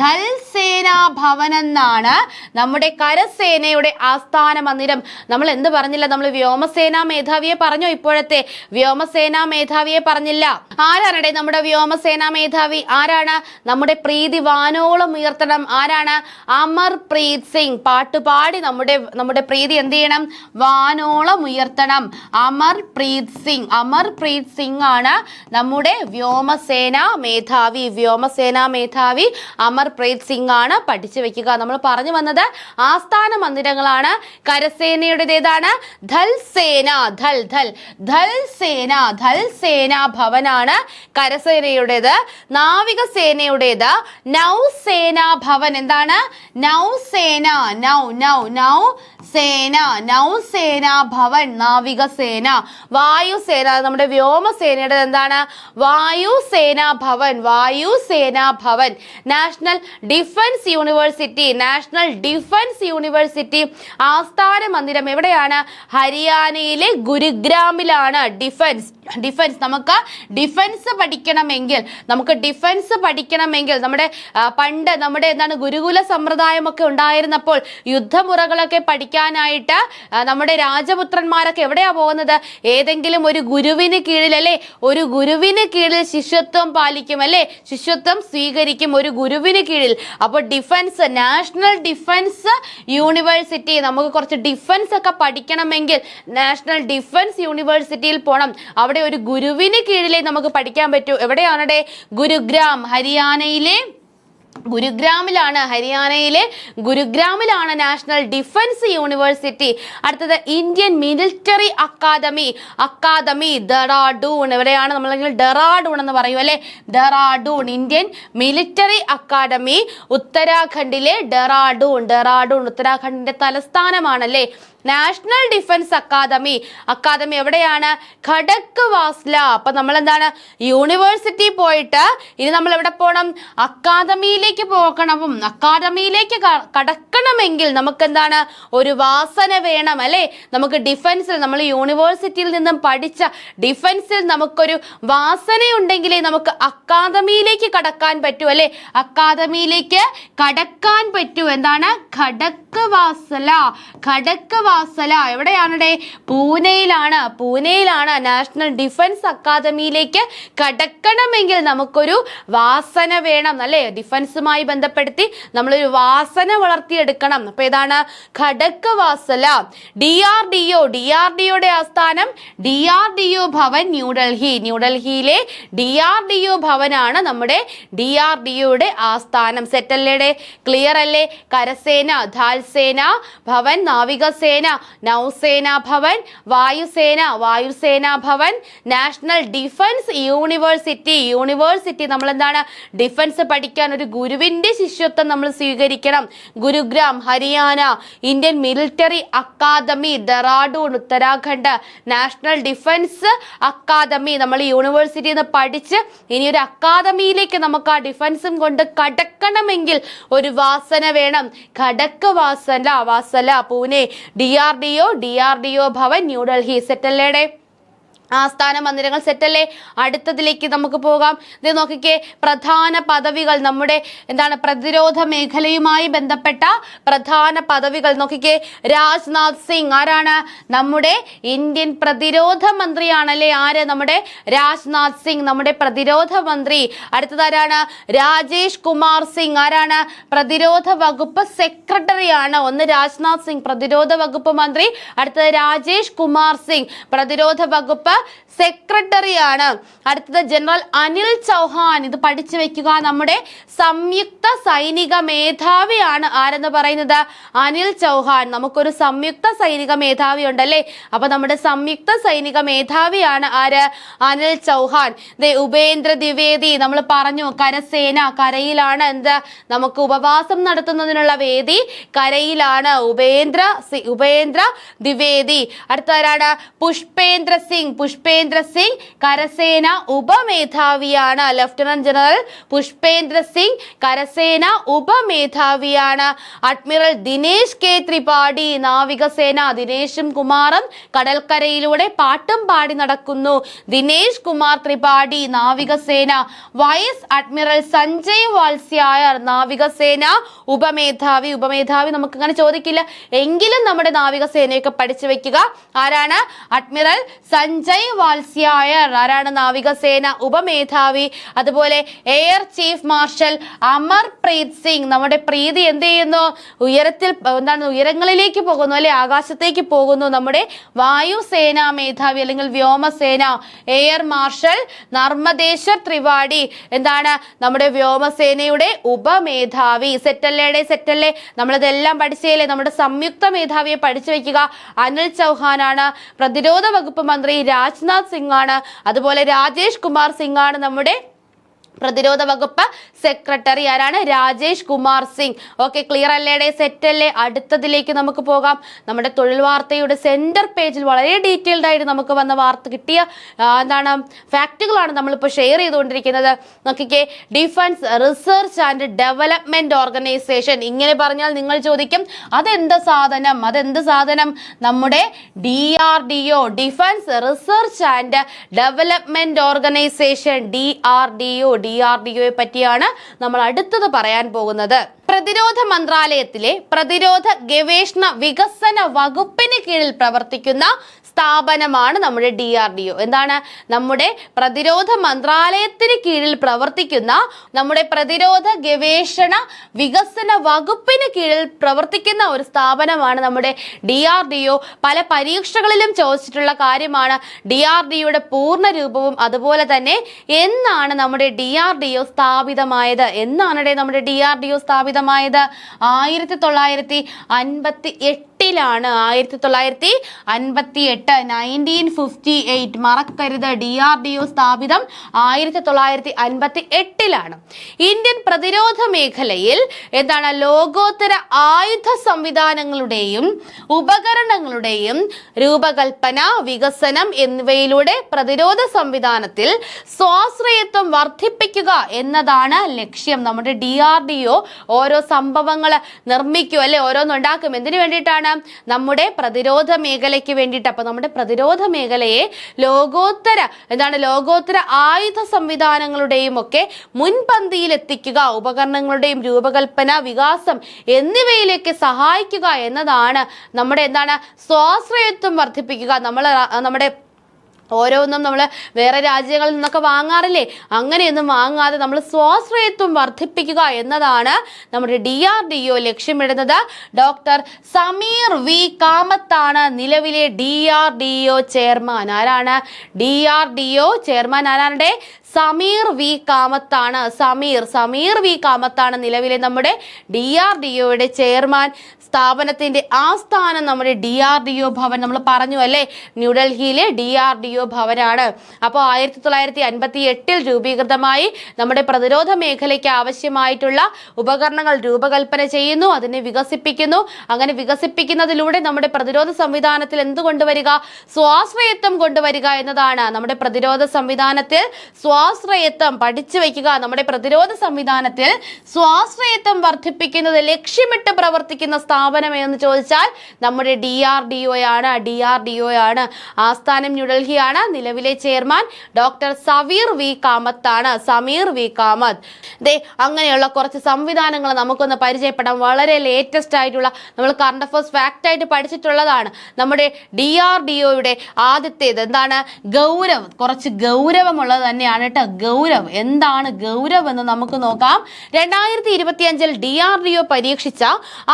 ധൽസേന ഭവൻ എന്നാണ് നമ്മുടെ കരസേനയുടെ ആസ്ഥാന മന്ദിരം. നമ്മൾ എന്ത് പറഞ്ഞില്ല? നമ്മൾ വ്യോമസേനാ മേധാവിയെ പറഞ്ഞോ? ഇപ്പോഴത്തെ വ്യോമസേനാ മേധാവിയെ പറഞ്ഞില്ല. ആരാണ് നമ്മുടെ വ്യോമസേനാ മേധാവി? ആരാണ്? നമ്മുടെ പ്രീതി വാനോളം ഉയർത്തണം. ആരാണ്? അമർപ്രീത് സിംഗ്. പാട്ടുപാടി നമ്മുടെ പ്രീതി എന്ത് ചെയ്യണം? വാനോളം ഉയർത്തണം. അമർപ്രീത് സിംഗ് ആണ് നമ്മുടെ വ്യോമസേനാ മേധാവി. അമർപ്രീത് സിംഗ് ആണ്. പഠിച്ചു വെക്കുക. നമ്മൾ പറഞ്ഞു വന്നത് ആസ്ഥാന മന്ദിരങ്ങളാണ്. കരസേനയുടേത് ഏതാണ്? ധൽസേന ഭവനാണ് കരസേനയുടേത്. നാവികസേനയുടേത് നൗസേന ഭവൻ. എന്താണ്? നൗസേന ഭവൻ, നാവികസേന. വായുസേന നമ്മുടെ വ്യോമസേനയുടെ എന്താണ്? വായുസേന ഭവൻ. നാഷണൽ ഡിഫൻസ് യൂണിവേഴ്സിറ്റി ആസ്ഥാന മന്ദിരം എവിടെയാണ്? ഹരിയാനയിലെ ഗുരുഗ്രാമിലാണ്. ഡിഫൻസ് നമുക്ക് ഡിഫൻസ് പഠിക്കണമെങ്കിൽ നമ്മുടെ എന്താണ് ഗുരുകുല സമ്പ്രദായമൊക്കെ ഉണ്ടായിരുന്നപ്പോൾ യുദ്ധമുറകളൊക്കെ പഠിക്കാനായിട്ട് നമ്മുടെ രാജപുത്രന്മാരൊക്കെ എവിടെയാ പോകുന്നത്? ഏതെങ്കിലും ഒരു ഗുരുവിന് കീഴിൽ അല്ലെ, ഒരു ഗുരുവിന് കീഴിൽ ശിഷ്യത്വം പാലിക്കും അല്ലെ, ശിഷ്യത്വം സ്വീകരിക്കും ഒരു ഗുരുവിന് കീഴിൽ. അപ്പോൾ നാഷണൽ ഡിഫൻസ് യൂണിവേഴ്സിറ്റി, നമുക്ക് കുറച്ച് ഡിഫൻസ് ഒക്കെ പഠിക്കണമെങ്കിൽ നാഷണൽ ഡിഫൻസ് യൂണിവേഴ്സിറ്റിയിൽ പോകണം. അവിടെ ഒരു ഗുരുവിന് കീഴിലേ നമുക്ക് പഠിക്കാൻ പറ്റൂ. എവിടെയാണ്? ഗുരുഗ്രാം, ഹരിയാനയിലെ ഗുരുഗ്രാമിലാണ് നാഷണൽ ഡിഫൻസ് യൂണിവേഴ്സിറ്റി. അടുത്തത് ഇന്ത്യൻ മിലിറ്ററി അക്കാദമി ഡെറാഡൂൺ. എവിടെയാണ്? നമ്മളെങ്കിൽ ഡെറാഡൂൺ എന്ന് പറയും അല്ലെ, ഡെറാഡൂൺ. ഇന്ത്യൻ മിലിറ്ററി അക്കാദമി ഉത്തരാഖണ്ഡിലെ ഡെറാഡൂൺ ഉത്തരാഖണ്ഡിന്റെ തലസ്ഥാനമാണല്ലേ. നാഷണൽ ഡിഫൻസ് അക്കാദമി എവിടെയാണ്? ഖഡക്വാസ്ല. അപ്പൊ നമ്മൾ എന്താണ്? യൂണിവേഴ്സിറ്റി പോയിട്ട് ഇനി നമ്മൾ എവിടെ പോകണം? അക്കാദമിയിലേക്ക് പോകണം. അക്കാദമിയിലേക്ക് കടക്കണമെങ്കിൽ നമുക്ക് എന്താണ്? ഒരു വാസന വേണം അല്ലെ. നമുക്ക് ഡിഫൻസിൽ, നമ്മൾ യൂണിവേഴ്സിറ്റിയിൽ നിന്നും പഠിച്ച ഡിഫൻസിൽ നമുക്കൊരു വാസനയുണ്ടെങ്കിലേ നമുക്ക് അക്കാദമിയിലേക്ക് കടക്കാൻ പറ്റൂ അല്ലെ. അക്കാദമിയിലേക്ക് കടക്കാൻ പറ്റൂ. എന്താണ്? ഖഡക്വാസ്ല. എവിടെയാണ്? പൂനെയിലാണ്. നാഷണൽ ഡിഫൻസ് അക്കാദമിയിലേക്ക് കടക്കണമെങ്കിൽ നമുക്കൊരു വാസന വേണം അല്ലെ. ഡിഫൻസുമായി ബന്ധപ്പെടുത്തി നമ്മളൊരു വാസന വളർത്തിയെടുക്കണം. അപ്പൊ ഏതാണ്? ഖഡക്വാസ്ല. DRDOയുടെ ആസ്ഥാനം DRDO ഭവൻ ന്യൂഡൽഹിയിലെ DRDO ഭവനാണ് നമ്മുടെ DRDOയുടെ ആസ്ഥാനം. സെറ്റല്ലേടെ? ക്ലിയർ അല്ലേ? കരസേന ധാൽസേന ഭവൻ, നാവികസേന Nausena Bhawan, Vayusena Bhawan, national defence university നമ്മൾ എന്താണ്? ഡിഫൻസ് പഠിക്കാൻ ഒരു ഗുരുവിന്റെ ശിഷ്യത്വം നമ്മൾ സ്വീകരിക്കണം. Gurugram, Haryana. Indian military academy Dehradun, Uttarakhand. National defence academy നമ്മൾ യൂണിവേഴ്സിറ്റിയിൽ നിന്ന് പഠിച്ച് ഇനി ഒരു അക്കാദമിയിലേക്ക് നമുക്ക് ആ ഡിഫൻസും കൊണ്ട് കടക്കണമെങ്കിൽ ഒരു വാസന വേണം. ഖഡക്വാസ്ല പൂനെ. DRDO ഭവൻ ന്യൂഡൽഹി. സെറ്റല്ലേടെ? ആസ്ഥാന മന്ദിരങ്ങൾ സെറ്റല്ലേ. അടുത്തതിലേക്ക് നമുക്ക് പോകാം. ഇത് നോക്കിക്കേ, പ്രധാന പദവികൾ, നമ്മുടെ എന്താണ് പ്രതിരോധ മേഖലയുമായി ബന്ധപ്പെട്ട പ്രധാന പദവികൾ നോക്കിക്കേ. രാജ്നാഥ് സിംഗ് ആരാണ്? നമ്മുടെ ഇന്ത്യൻ പ്രതിരോധ മന്ത്രിയാണല്ലേ. ആര്? നമ്മുടെ രാജ്നാഥ് സിംഗ്, നമ്മുടെ പ്രതിരോധ മന്ത്രി. അടുത്തതാരാണ്? രാജേഷ് കുമാർ സിംഗ് ആരാണ്? പ്രതിരോധ വകുപ്പ് സെക്രട്ടറിയാണ്. ഒന്ന് രാജ്നാഥ് സിംഗ് പ്രതിരോധ വകുപ്പ് മന്ത്രി, അടുത്തത് രാജേഷ് കുമാർ സിംഗ് പ്രതിരോധ വകുപ്പ് സെക്രട്ടറിയാണ്. അടുത്തത് ജനറൽ അനിൽ ചൗഹാൻ, ഇത് പഠിച്ചു വെക്കുക, നമ്മുടെ സംയുക്ത സൈനിക മേധാവിയാണ്. ആരെന്ന് പറയുന്നത്? അനിൽ ചൗഹാൻ. നമുക്കൊരു സംയുക്ത സൈനിക മേധാവി ഉണ്ടല്ലേ, അപ്പൊ നമ്മുടെ സംയുക്ത സൈനിക മേധാവിയാണ് ആര്? അനിൽ ചൗഹാൻ. ഉപേന്ദ്ര ദ്വിവേദി, നമ്മൾ പറഞ്ഞു കരസേന, കരയിലാണ് എന്ത്, നമുക്ക് ഉപവാസം നടത്തുന്നതിനുള്ള വേദി കരയിലാണ്. ഉപേന്ദ്ര ദ്വിവേദി. അടുത്തവരാണ്? പുഷ്പേന്ദ്ര സിംഗ് കരസേന ഉപമേധാവിയാണ്. ലഫ്റ്റനന്റ് ജനറൽ പുഷ്പേന്ദ്ര സിംഗ് കരസേന ഉപമേധാവിയാണ്. അഡ്മിറൽ ദിനേശ് കെ ത്രിപാഠി നാവികസേന. ദിനേശും കുമാറും കടൽക്കരയിലൂടെ പാട്ടും പാടി നടക്കുന്നു. ദിനേശ് കുമാർ ത്രിപാഠി നാവികസേന. വൈസ് അഡ്മിറൽ സഞ്ജയ് വാത്സ്യായർ നാവികസേന ഉപമേധാവി. നമുക്ക് അങ്ങനെ ചോദിക്കില്ല, എങ്കിലും നമ്മുടെ നാവികസേനയൊക്കെ പഠിച്ചു വെക്കുക. ആരാണ്? അഡ്മിറൽ സഞ്ജയ് വാത്സ്യായർ ആരാണ്? നാവികസേന ഉപമേധാവി. അതുപോലെ air chief marshal Amarpreet Singh. നമ്മുടെ പ്രീതി എന്ത് ചെയ്യുന്നു? ഉയരങ്ങളിലേക്ക് പോകുന്നു അല്ലെ, ആകാശത്തേക്ക് പോകുന്നു. നമ്മുടെ വായുസേന മേധാവി അല്ലെങ്കിൽ വ്യോമസേന. എയർ മാർഷൽ നർമ്മദേശ്വർ ത്രിപാഠി എന്താണ്? നമ്മുടെ വ്യോമസേനയുടെ ഉപമേധാവി. സെറ്റല്ലേ, നമ്മളിതെല്ലാം പഠിച്ചേലേ. നമ്മുടെ സംയുക്ത മേധാവിയെ പഠിച്ചു വെക്കുക. അനിൽ ചൗഹാൻ ആണ്. പ്രതിരോധ വകുപ്പ് മന്ത്രി രാജ്നാഥ് സിംഗ് ആണ്. അതുപോലെ രാജേഷ് കുമാർ സിംഗ് ആണ് നമ്മുടെ പ്രതിരോധ വകുപ്പ് സെക്രട്ടറി. ആരാണ്? രാജേഷ് കുമാർ സിംഗ്. ഓക്കെ, ക്ലിയർ അല്ലേടെ? സെറ്റ് അല്ലേ? അടുത്തതിലേക്ക് നമുക്ക് പോകാം. നമ്മുടെ തൊഴിൽ വാർത്തയുടെ സെന്റർ പേജിൽ വളരെ ഡീറ്റെയിൽഡ് ആയിട്ട് നമുക്ക് വന്ന വാർത്ത കിട്ടിയ ഫാക്ടുകളാണ് നമ്മളിപ്പോൾ ഷെയർ ചെയ്തുകൊണ്ടിരിക്കുന്നത്. നോക്കിക്കേ, defence research and development organisation. ഇങ്ങനെ പറഞ്ഞാൽ നിങ്ങൾ ചോദിക്കും അതെന്ത് സാധനം? നമ്മുടെ DRDO, defence research and development organisation. DRDOയെ പറ്റിയാണ് നമ്മൾ അടുത്തത് പറയാൻ പോകുന്നത്. പ്രതിരോധ മന്ത്രാലയത്തിലെ പ്രതിരോധ ഗവേഷണ വികസന വകുപ്പിന് കീഴിൽ പ്രവർത്തിക്കുന്ന സ്ഥാപനമാണ് നമ്മുടെ DRDO. എന്താണ്? നമ്മുടെ പ്രതിരോധ മന്ത്രാലയത്തിന് കീഴിൽ പ്രവർത്തിക്കുന്ന, നമ്മുടെ പ്രതിരോധ ഗവേഷണ വികസന വകുപ്പിന് കീഴിൽ പ്രവർത്തിക്കുന്ന ഒരു സ്ഥാപനമാണ് നമ്മുടെ DRDO. പല പരീക്ഷകളിലും ചോദിച്ചിട്ടുള്ള കാര്യമാണ് DRDOയുടെ പൂർണ്ണ രൂപവും അതുപോലെ തന്നെ എന്നാണ് നമ്മുടെ DRDO സ്ഥാപിതമായത്. 1958 1958 മറക്കരുത്. DRDO സ്ഥാപിതം 1958 ഇന്ത്യൻ പ്രതിരോധ മേഖലയിൽ എന്താണ്? ലോകോത്തര ആയുധ സംവിധാനങ്ങളുടെയും ഉപകരണങ്ങളുടെയും രൂപകൽപ്പന, വികസനം എന്നിവയിലൂടെ പ്രതിരോധ സംവിധാനത്തിൽ സ്വാശ്രയത്വം വർദ്ധിപ്പിക്കുക എന്നതാണ് ലക്ഷ്യം. നമ്മുടെ DRDO ഓരോ സംഭവങ്ങൾ നിർമ്മിക്കും അല്ലെ, ഓരോന്നുണ്ടാക്കും. എന്തിനു വേണ്ടിയിട്ടാണ്? നമ്മുടെ പ്രതിരോധ മേഖലയ്ക്ക് വേണ്ടിയിട്ട്. അപ്പൊ നമ്മുടെ പ്രതിരോധ മേഖലയെ ലോകോത്തര ആയുധ സംവിധാനങ്ങളുടെയും ഒക്കെ മുൻപന്തിയിൽ എത്തിക്കുക, ഉപകരണങ്ങളുടെയും രൂപകൽപ്പന, വികാസം എന്നിവയിലേക്ക് സഹായിക്കുക എന്നതാണ് നമ്മുടെ സ്വാശ്രയത്വം വർദ്ധിപ്പിക്കുക. നമ്മുടെ ഓരോന്നും നമ്മൾ വേറെ രാജ്യങ്ങളിൽ നിന്നൊക്കെ വാങ്ങാറില്ലേ, അങ്ങനെയൊന്നും വാങ്ങാതെ നമ്മൾ സ്വാശ്രയത്വം വർദ്ധിപ്പിക്കുക എന്നതാണ് നമ്മുടെ DRDO ലക്ഷ്യമിടുന്നത്. ഡോക്ടർ സമീർ വി കാമത്താണ് നിലവിലെ DRDO ചെയർമാൻ. ആരാണ്? DRDO ചെയർമാൻ ആരാണ്? സമീർ വി കാമത്താണ്. സമീർ വി കാമത്താണ് നിലവിലെ നമ്മുടെ DRDOയുടെ ചെയർമാൻ. സ്ഥാപനത്തിന്റെ ആസ്ഥാനം നമ്മുടെ DRDO ഭവൻ. നമ്മൾ പറഞ്ഞു അല്ലേ, ന്യൂഡൽഹിയിലെ DRDO ഭവനാണ്. അപ്പോൾ 1958 രൂപീകൃതമായി നമ്മുടെ പ്രതിരോധ മേഖലയ്ക്ക് ആവശ്യമായിട്ടുള്ള ഉപകരണങ്ങൾ രൂപകൽപ്പന ചെയ്യുന്നു, അതിനെ വികസിപ്പിക്കുന്നു. അങ്ങനെ വികസിപ്പിക്കുന്നതിലൂടെ നമ്മുടെ പ്രതിരോധ സംവിധാനത്തിൽ എന്ത് കൊണ്ടുവരിക? സ്വാശ്രയത്വം കൊണ്ടുവരിക എന്നതാണ്. നമ്മുടെ പ്രതിരോധ സംവിധാനത്തിൽ സ്വാശ്രയത്വം പഠിച്ചു വയ്ക്കുക. നമ്മുടെ പ്രതിരോധ സംവിധാനത്തിൽ സ്വാശ്രയത്വം വർദ്ധിപ്പിക്കുന്നത് ലക്ഷ്യമിട്ട് പ്രവർത്തിക്കുന്ന സ്ഥാപനം എന്ന് ചോദിച്ചാൽ നമ്മുടെ DRDO ആണ്. DRDO ആണ്. ആസ്ഥാനം ന്യൂഡൽഹിയാണ്. നിലവിലെ chairman doctor Sameer V Kamath ആണ്. സമീർ വി കാമത്ത്. അങ്ങനെയുള്ള കുറച്ച് സംവിധാനങ്ങൾ നമുക്കൊന്ന് പരിചയപ്പെടാം. വളരെ ലേറ്റസ്റ്റ് ആയിട്ടുള്ള നമ്മൾ കറണ്ട് അഫയേഴ്സ് ഫാക്റ്റ് ആയിട്ട് പഠിച്ചിട്ടുള്ളതാണ്. നമ്മുടെ DRDOയുടെ ആദ്യത്തേത് എന്താണ്? ഗൗരവ്. കുറച്ച് ഗൗരവമുള്ളത് തന്നെയാണ് കേട്ടോ. ഗൗരവ് എന്താണ് ഗൗരവ് എന്ന് നമുക്ക് നോക്കാം. 2025 DRDO പരീക്ഷിച്ച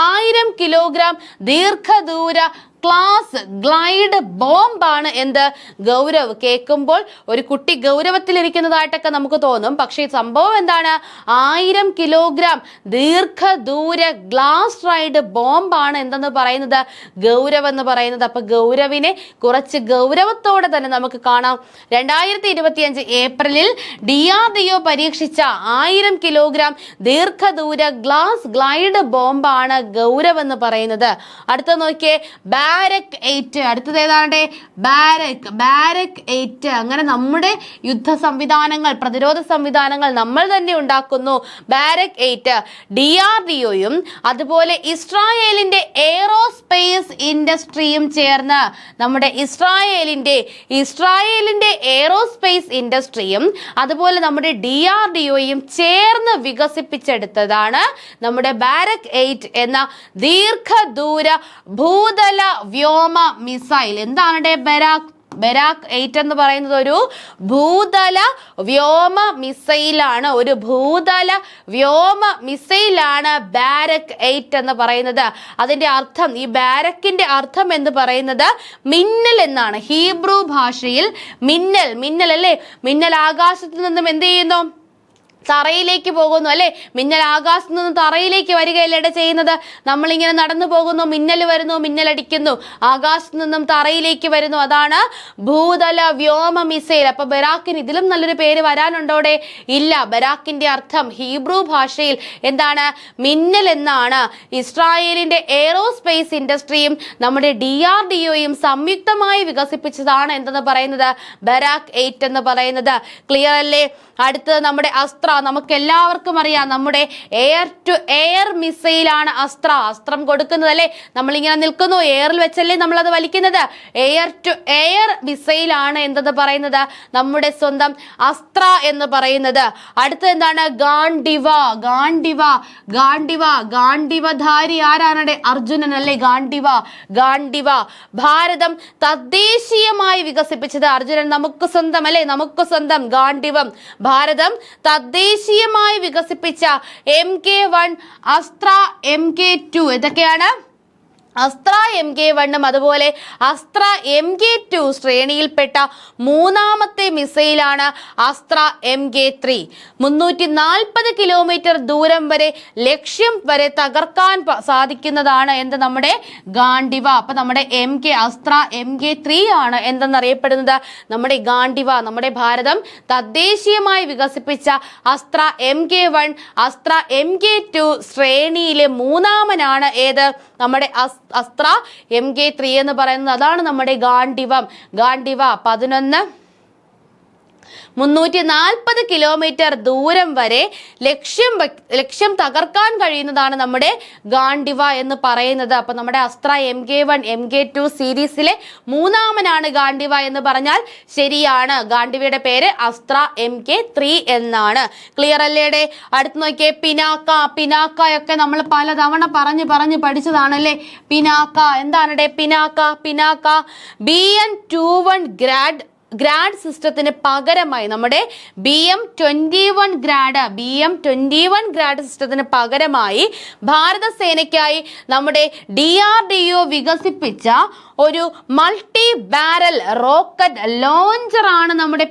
1000 കിലോഗ്രാം ദീർഘദൂര ക്ലാസ് ഗ്ലൈഡ് ബോംബാണ് എന്ത്? ഗൗരവ്. കേൾക്കുമ്പോൾ ഒരു കുട്ടി ഗൗരവത്തിലിരിക്കുന്നതായിട്ടൊക്കെ നമുക്ക് തോന്നും. പക്ഷേ സംഭവം എന്താണ്? 1000 കിലോഗ്രാം ദീർഘദൂര ഗ്ലാസ് റൈഡ് ബോംബാണ് എന്തെന്ന് പറയുന്നത്? ഗൗരവ് എന്ന് പറയുന്നത്. അപ്പൊ ഗൗരവിനെ കുറച്ച് ഗൗരവത്തോടെ തന്നെ നമുക്ക് കാണാം. 2025 ഏപ്രിലിൽ DRDO പരീക്ഷിച്ച 1000 കിലോഗ്രാം ദീർഘദൂര ഗ്ലാസ് ഗ്ലൈഡ് ബോംബാണ് ഗൗരവ് എന്ന് പറയുന്നത്. അടുത്ത നോക്കിയേ, ബാരക് 8. അടുത്തത് ഏതാണ്ട്? ബാരക് 8. അങ്ങനെ നമ്മുടെ യുദ്ധ സംവിധാനങ്ങൾ, പ്രതിരോധ സംവിധാനങ്ങൾ നമ്മൾ തന്നെ ഉണ്ടാക്കുന്നു. ബാരക് 8 DRDOയും അതുപോലെ ഇസ്രായേലിന്റെ എയ്റോസ്പേസ് ഇൻഡസ്ട്രിയും ചേർന്ന്, നമ്മുടെ ഇസ്രായേലിന്റെ എയ്റോസ്പേസ് ഇൻഡസ്ട്രിയും അതുപോലെ നമ്മുടെ DRDOയും ചേർന്ന് വികസിപ്പിച്ചെടുത്തതാണ് നമ്മുടെ ബാരക് 8 എന്ന ദീർഘദൂര ഭൂതല വ്യോമ മിസൈൽ. എന്താണ് ബരാക് 8 എന്ന് പറയുന്നത്? ഒരു ഭൂതല വ്യോമ മിസൈലാണ്. ഒരു ഭൂതല വ്യോമ മിസൈലാണ് ബാരക് 8 എന്ന് പറയുന്നത്. അതിന്റെ അർത്ഥം, ഈ ബാരക്കിന്റെ അർത്ഥം എന്ന് പറയുന്നത് മിന്നൽ എന്നാണ്. ഹീബ്രു ഭാഷയിൽ മിന്നൽ അല്ലേ? മിന്നൽ ആകാശത്ത് നിന്നും എന്ത് ചെയ്യുന്നു? തറയിലേക്ക് പോകുന്നു അല്ലെ? മിന്നൽ ആകാശത്ത് നിന്ന് തറയിലേക്ക് വരികയല്ലേ ചെയ്യുന്നത്? നമ്മളിങ്ങനെ നടന്നു പോകുന്നു, മിന്നൽ വരുന്നു, മിന്നലടിക്കുന്നു, ആകാശത്ത് നിന്നും തറയിലേക്ക് വരുന്നു. അതാണ് ഭൂതല വ്യോമ മിസൈൽ. അപ്പൊ ബരാക്കിന് ഇതിലും നല്ലൊരു പേര് വരാനുണ്ടോടെ? ഇല്ല. ബരാക്കിന്റെ അർത്ഥം ഹീബ്രു ഭാഷയിൽ എന്താണ്? മിന്നൽ എന്നാണ്. ഇസ്രായേലിന്റെ എയ്റോസ്പേസ് ഇൻഡസ്ട്രിയും നമ്മുടെ DRDOയും സംയുക്തമായി വികസിപ്പിച്ചതാണ് എന്തെന്ന് പറയുന്നത്? ബരാക് 8 എന്ന് പറയുന്നത്. ക്ലിയർ അല്ലേ? അടുത്തത് നമ്മുടെ അസ്ത്ര. നമുക്ക് എല്ലാവർക്കും അറിയാം, നമ്മുടെ എയർ ടു എയർ മിസൈലാണ് അസ്ത്രം കൊടുക്കുന്നത് അല്ലേ? നമ്മളിങ്ങനെ നിൽക്കുന്നു, എയറിൽ വെച്ചല്ലേ നമ്മളത് വലിക്കുന്നത്. എയർ ടു എയർ മിസൈലാണ് എന്തെന്ന് പറയുന്നത്? നമ്മുടെ സ്വന്തം അസ്ത്ര എന്ന് പറയുന്നത്. അടുത്തത് എന്താണ്? ഗാണ്ഡിവധാരി ആരാണ്? അർജുനൻ അല്ലേ? ഗാണ്ഡിവ. ഭാരതം തദ്ദേശീയമായി വികസിപ്പിച്ചത് അർജുനൻ. നമുക്ക് സ്വന്തം അല്ലേ? നമുക്ക് സ്വന്തം ഗാണ്ഡിവം. ഭാരതം തദ്ദേശീയമായി വികസിപ്പിച്ച MK1, അസ്ത്ര, MK2 ഇതൊക്കെയാണ്. അസ്ത്ര MK1ഉം അതുപോലെ അസ്ത്ര MK2 ശ്രേണിയിൽപ്പെട്ട മൂന്നാമത്തെ മിസൈലാണ് അസ്ത്ര MK3. 340 കിലോമീറ്റർ ദൂരം വരെ ലക്ഷ്യം വരെ തകർക്കാൻ സാധിക്കുന്നതാണ് എന്ത്? നമ്മുടെ ഗാണ്ഡിവ. അപ്പൊ നമ്മുടെ അസ്ത്ര MK3 ആണ് എന്തെന്നറിയപ്പെടുന്നത്? നമ്മുടെ ഗാണ്ഡിവ. നമ്മുടെ ഭാരതം തദ്ദേശീയമായി വികസിപ്പിച്ച അസ്ത്ര MK1, അസ്ത്ര MK2 ശ്രേണിയിലെ മൂന്നാമനാണ് ഏത്? നമ്മുടെ അസ്ത്ര MK3 എന്ന് പറയുന്നത്. അതാണ് നമ്മുടെ ഗാണ്ഡിവ. 11 340 കിലോമീറ്റർ ദൂരം വരെ ലക്ഷ്യം തകർക്കാൻ കഴിയുന്നതാണ് നമ്മുടെ ഗാണ്ഡിവ എന്ന് പറയുന്നത്. അപ്പൊ നമ്മുടെ അസ്ത്ര MK1, MK2 സീരീസിലെ മൂന്നാമനാണ് ഗാണ്ഡിവ എന്ന് പറഞ്ഞാൽ ശരിയാണ്. ഗാണ്ഡിവയുടെ പേര് അസ്ത്ര MK3 എന്നാണ്. ക്ലിയർ അല്ലേടെ? അടുത്ത് നോക്കിയേ, പിനാക്കയൊക്കെ നമ്മൾ പലതവണ പറഞ്ഞു പഠിച്ചതാണല്ലേ. പിനാക്ക എന്താണ്? പിനാക്ക BN-21 ഗ്രാഡ് സിസ്റ്റത്തിന് പകരമായി നമ്മുടെ BM-21 ഗ്രാഡ് സിസ്റ്റത്തിന് പകരമായി ഭാരത സേനയ്ക്കായി നമ്മുടെ DRDO വികസിപ്പിച്ച ഒരു മൾട്ടി ബാരൽ റോക്കറ്റ് ലോഞ്ചർ ആണ് നമ്മുടെ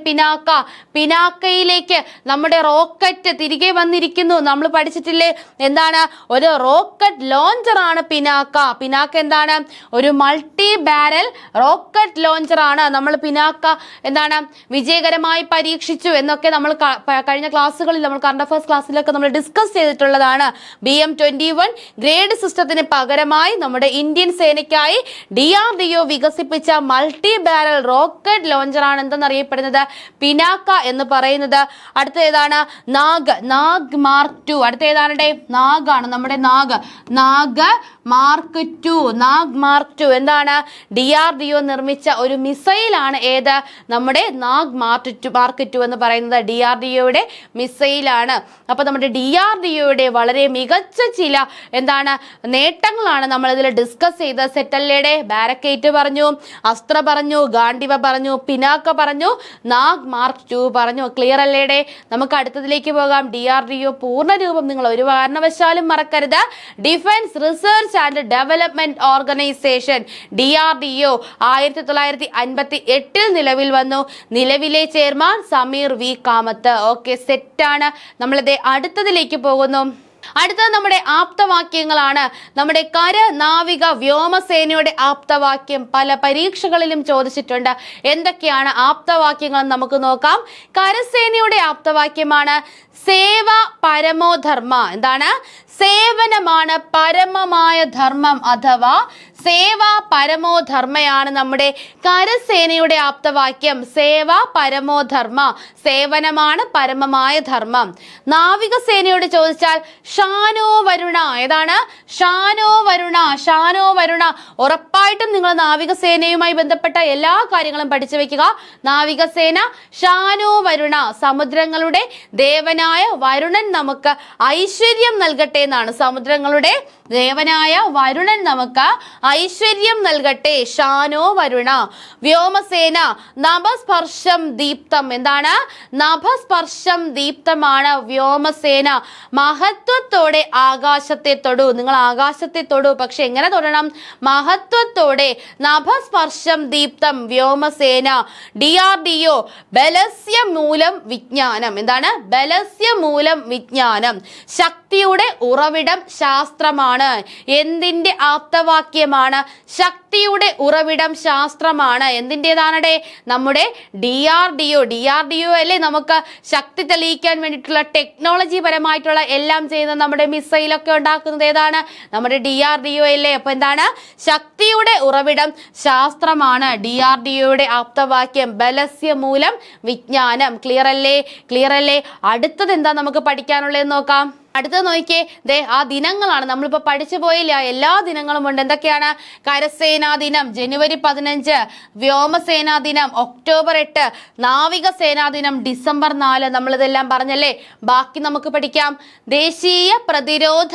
പിനാക്കയിലേക്ക് നമ്മുടെ റോക്കറ്റ് തിരികെ വന്നിരിക്കുന്നു. നമ്മൾ പഠിച്ചിട്ടില്ലേ എന്താണ്? ഒരു റോക്കറ്റ് ലോഞ്ചർ ആണ് പിനാക്ക എന്താണ്? ഒരു മൾട്ടി ബാരൽ റോക്കറ്റ് ലോഞ്ചർ ആണ്. നമ്മൾ പിനാക്ക എന്താണ് വിജയകരമായി പരീക്ഷിച്ചു എന്നൊക്കെ നമ്മൾ കഴിഞ്ഞ ക്ലാസ്സുകളിൽ, നമ്മൾ കറണ്ട് അഫയേഴ്സ് ക്ലാസ്സിലൊക്കെ നമ്മൾ ഡിസ്കസ് ചെയ്തിട്ടുള്ളതാണ്. BM-21 ഗ്രേഡ് സിസ്റ്റത്തിന് പകരമായി നമ്മുടെ ഇന്ത്യൻ സേനയ്ക്കായി DRDO DRDO വികസിപ്പിച്ച മൾട്ടി ബാരൽ റോക്കറ്റ് ലോഞ്ചറാണ് എന്തെന്നറിയപ്പെടുന്നത്? പിനാക്ക എന്ന് പറയുന്നത്. അടുത്ത ഏതാണ്? നാഗ് മാർക്ക് 2. അടുത്ത ഏതാണ്? നാഗാണ്, നമ്മുടെ നാഗ് മാർക്ക് 2. എന്താണ്? DRDO നിർമ്മിച്ച ഒരു മിസൈലാണ് ഏത്? നമ്മുടെ നാഗ് മാർക്ക് 2 എന്ന് പറയുന്നത് DRDOയുടെ മിസൈലാണ്. അപ്പൊ നമ്മുടെ DRDOയുടെ വളരെ മികച്ച ചില എന്താണ് നേട്ടങ്ങളാണ് നമ്മൾ ഇതിൽ ഡിസ്കസ് ചെയ്തത്. സെറ്റല്ലയുടെ ബാരക്കേറ്റ് പറഞ്ഞു, അസ്ത്ര പറഞ്ഞു, ഗാണ്ടിവ പറഞ്ഞു, പിനാക്ക പറഞ്ഞു, നാഗ് മാർക്ക് 2 പറഞ്ഞു. ക്ലിയർ അല്ലേടെ? നമുക്ക് അടുത്തതിലേക്ക് പോകാം. DRDO പൂർണ്ണ രൂപം നിങ്ങൾ ഒരു കാരണവശാലും മറക്കരുത്. Defence research and development organisation DRDO 1958 നിലവിൽ വന്നു. നിലവിലെ chairman Sameer V Kamath. Okay, സെറ്റാണ്. നമ്മളിത് അടുത്തതിലേക്ക് പോകുന്നു. അടുത്തത് നമ്മുടെ ആപ്തവാക്യങ്ങളാണ്. നമ്മുടെ കര നാവിക വ്യോമസേനയുടെ ആപ്തവാക്യം പല പരീക്ഷകളിലും ചോദിച്ചിട്ടുണ്ട്. എന്തൊക്കെയാണ് ആപ്തവാക്യങ്ങൾ നമുക്ക് നോക്കാം. കരസേനയുടെ ആപ്തവാക്യമാണ് സേവ പരമോ ധർമ്മ. എന്താണ്? സേവനമാണ് പരമമായ ധർമ്മം, അഥവാ സേവ പരമോ ധർമ്മയാണ് നമ്മുടെ കരസേനയുടെ ആപ്തവാക്യം. സേവ പരമോ ധർമ്മ, സേവനമാണ് പരമമായ ധർമ്മം. നാവികസേനയോട് ചോദിച്ചാൽ ഷാനോ വരുണ. ഏതാണ്? ഷാനോ വരുണ. ഉറപ്പായിട്ടും നിങ്ങൾ നാവികസേനയുമായി ബന്ധപ്പെട്ട എല്ലാ കാര്യങ്ങളും പഠിച്ചു വെക്കുക. നാവികസേന ഷാനോ വരുണ, സമുദ്രങ്ങളുടെ ദേവനായ വരുണൻ നമുക്ക് ഐശ്വര്യം നൽകട്ടെ എന്നാണ്. സമുദ്രങ്ങളുടെ ദേവനായ വരുണൻ നമുക്ക് ഐശ്വര്യം നൽകട്ടെ. ഷാനോ വരുണ. വ്യോമസേന നഭസ്പർശം ദീപ്തം. എന്താണ്? നഭസ്പർശം ദീപ്തമാണ് വ്യോമസേന. മഹത്വത്തോടെ ആകാശത്തെ തൊടു. നിങ്ങൾ ആകാശത്തെ തൊടു, പക്ഷെ എങ്ങനെ തൊടണം? മഹത്വത്തോടെ. നഭസ്പർശം ദീപ്തം വ്യോമസേന. DRDO ബലസ്യ മൂലം വിജ്ഞാനം. എന്താണ്? ബലസ്യ മൂലം വിജ്ഞാനം. ശക്തിയുടെ ഉറവിടം ശാസ്ത്രമാണ്. എന്തിന്റെ ആപ്തവാക്യമാണ്? ശക്തിയുടെ ഉറവിടം ശാസ്ത്രമാണ്. എന്തിൻ്റെതാണേ? നമ്മുടെ DRDO അല്ലേ നമുക്ക് ശക്തി തെളിയിക്കാൻ വേണ്ടിയിട്ടുള്ള ടെക്നോളജി പരമായിട്ടുള്ള എല്ലാം ചെയ്യുന്ന നമ്മുടെ മിസൈലൊക്കെ ഉണ്ടാക്കുന്നത് ഏതാണ്? നമ്മുടെ DRDO അല്ലേ? അപ്പൊ എന്താണ്? ശക്തിയുടെ ഉറവിടം ശാസ്ത്രമാണ്. DRDOയുടെ ആപ്തവാക്യം ബലസ്യ മൂലം വിജ്ഞാനം. ക്ലിയർ അല്ലേ? അടുത്തത് എന്താ നമുക്ക് പഠിക്കാനുള്ളതെന്ന് നോക്കാം. അടുത്തത് നോക്കിയേ, ദേ ആ ദിനങ്ങളാണ് നമ്മളിപ്പോ പഠിച്ചു പോയില്ല. എല്ലാ ദിനങ്ങളും ഉണ്ട്. എന്തൊക്കെയാണ്? കരസേനാ ദിനം ജനുവരി 15, വ്യോമസേനാ ദിനം ഒക്ടോബർ 8, നാവികസേനാ ദിനം ഡിസംബർ 4. നമ്മളിതെല്ലാം പറഞ്ഞല്ലേ, ബാക്കി നമുക്ക് പഠിക്കാം. ദേശീയ പ്രതിരോധ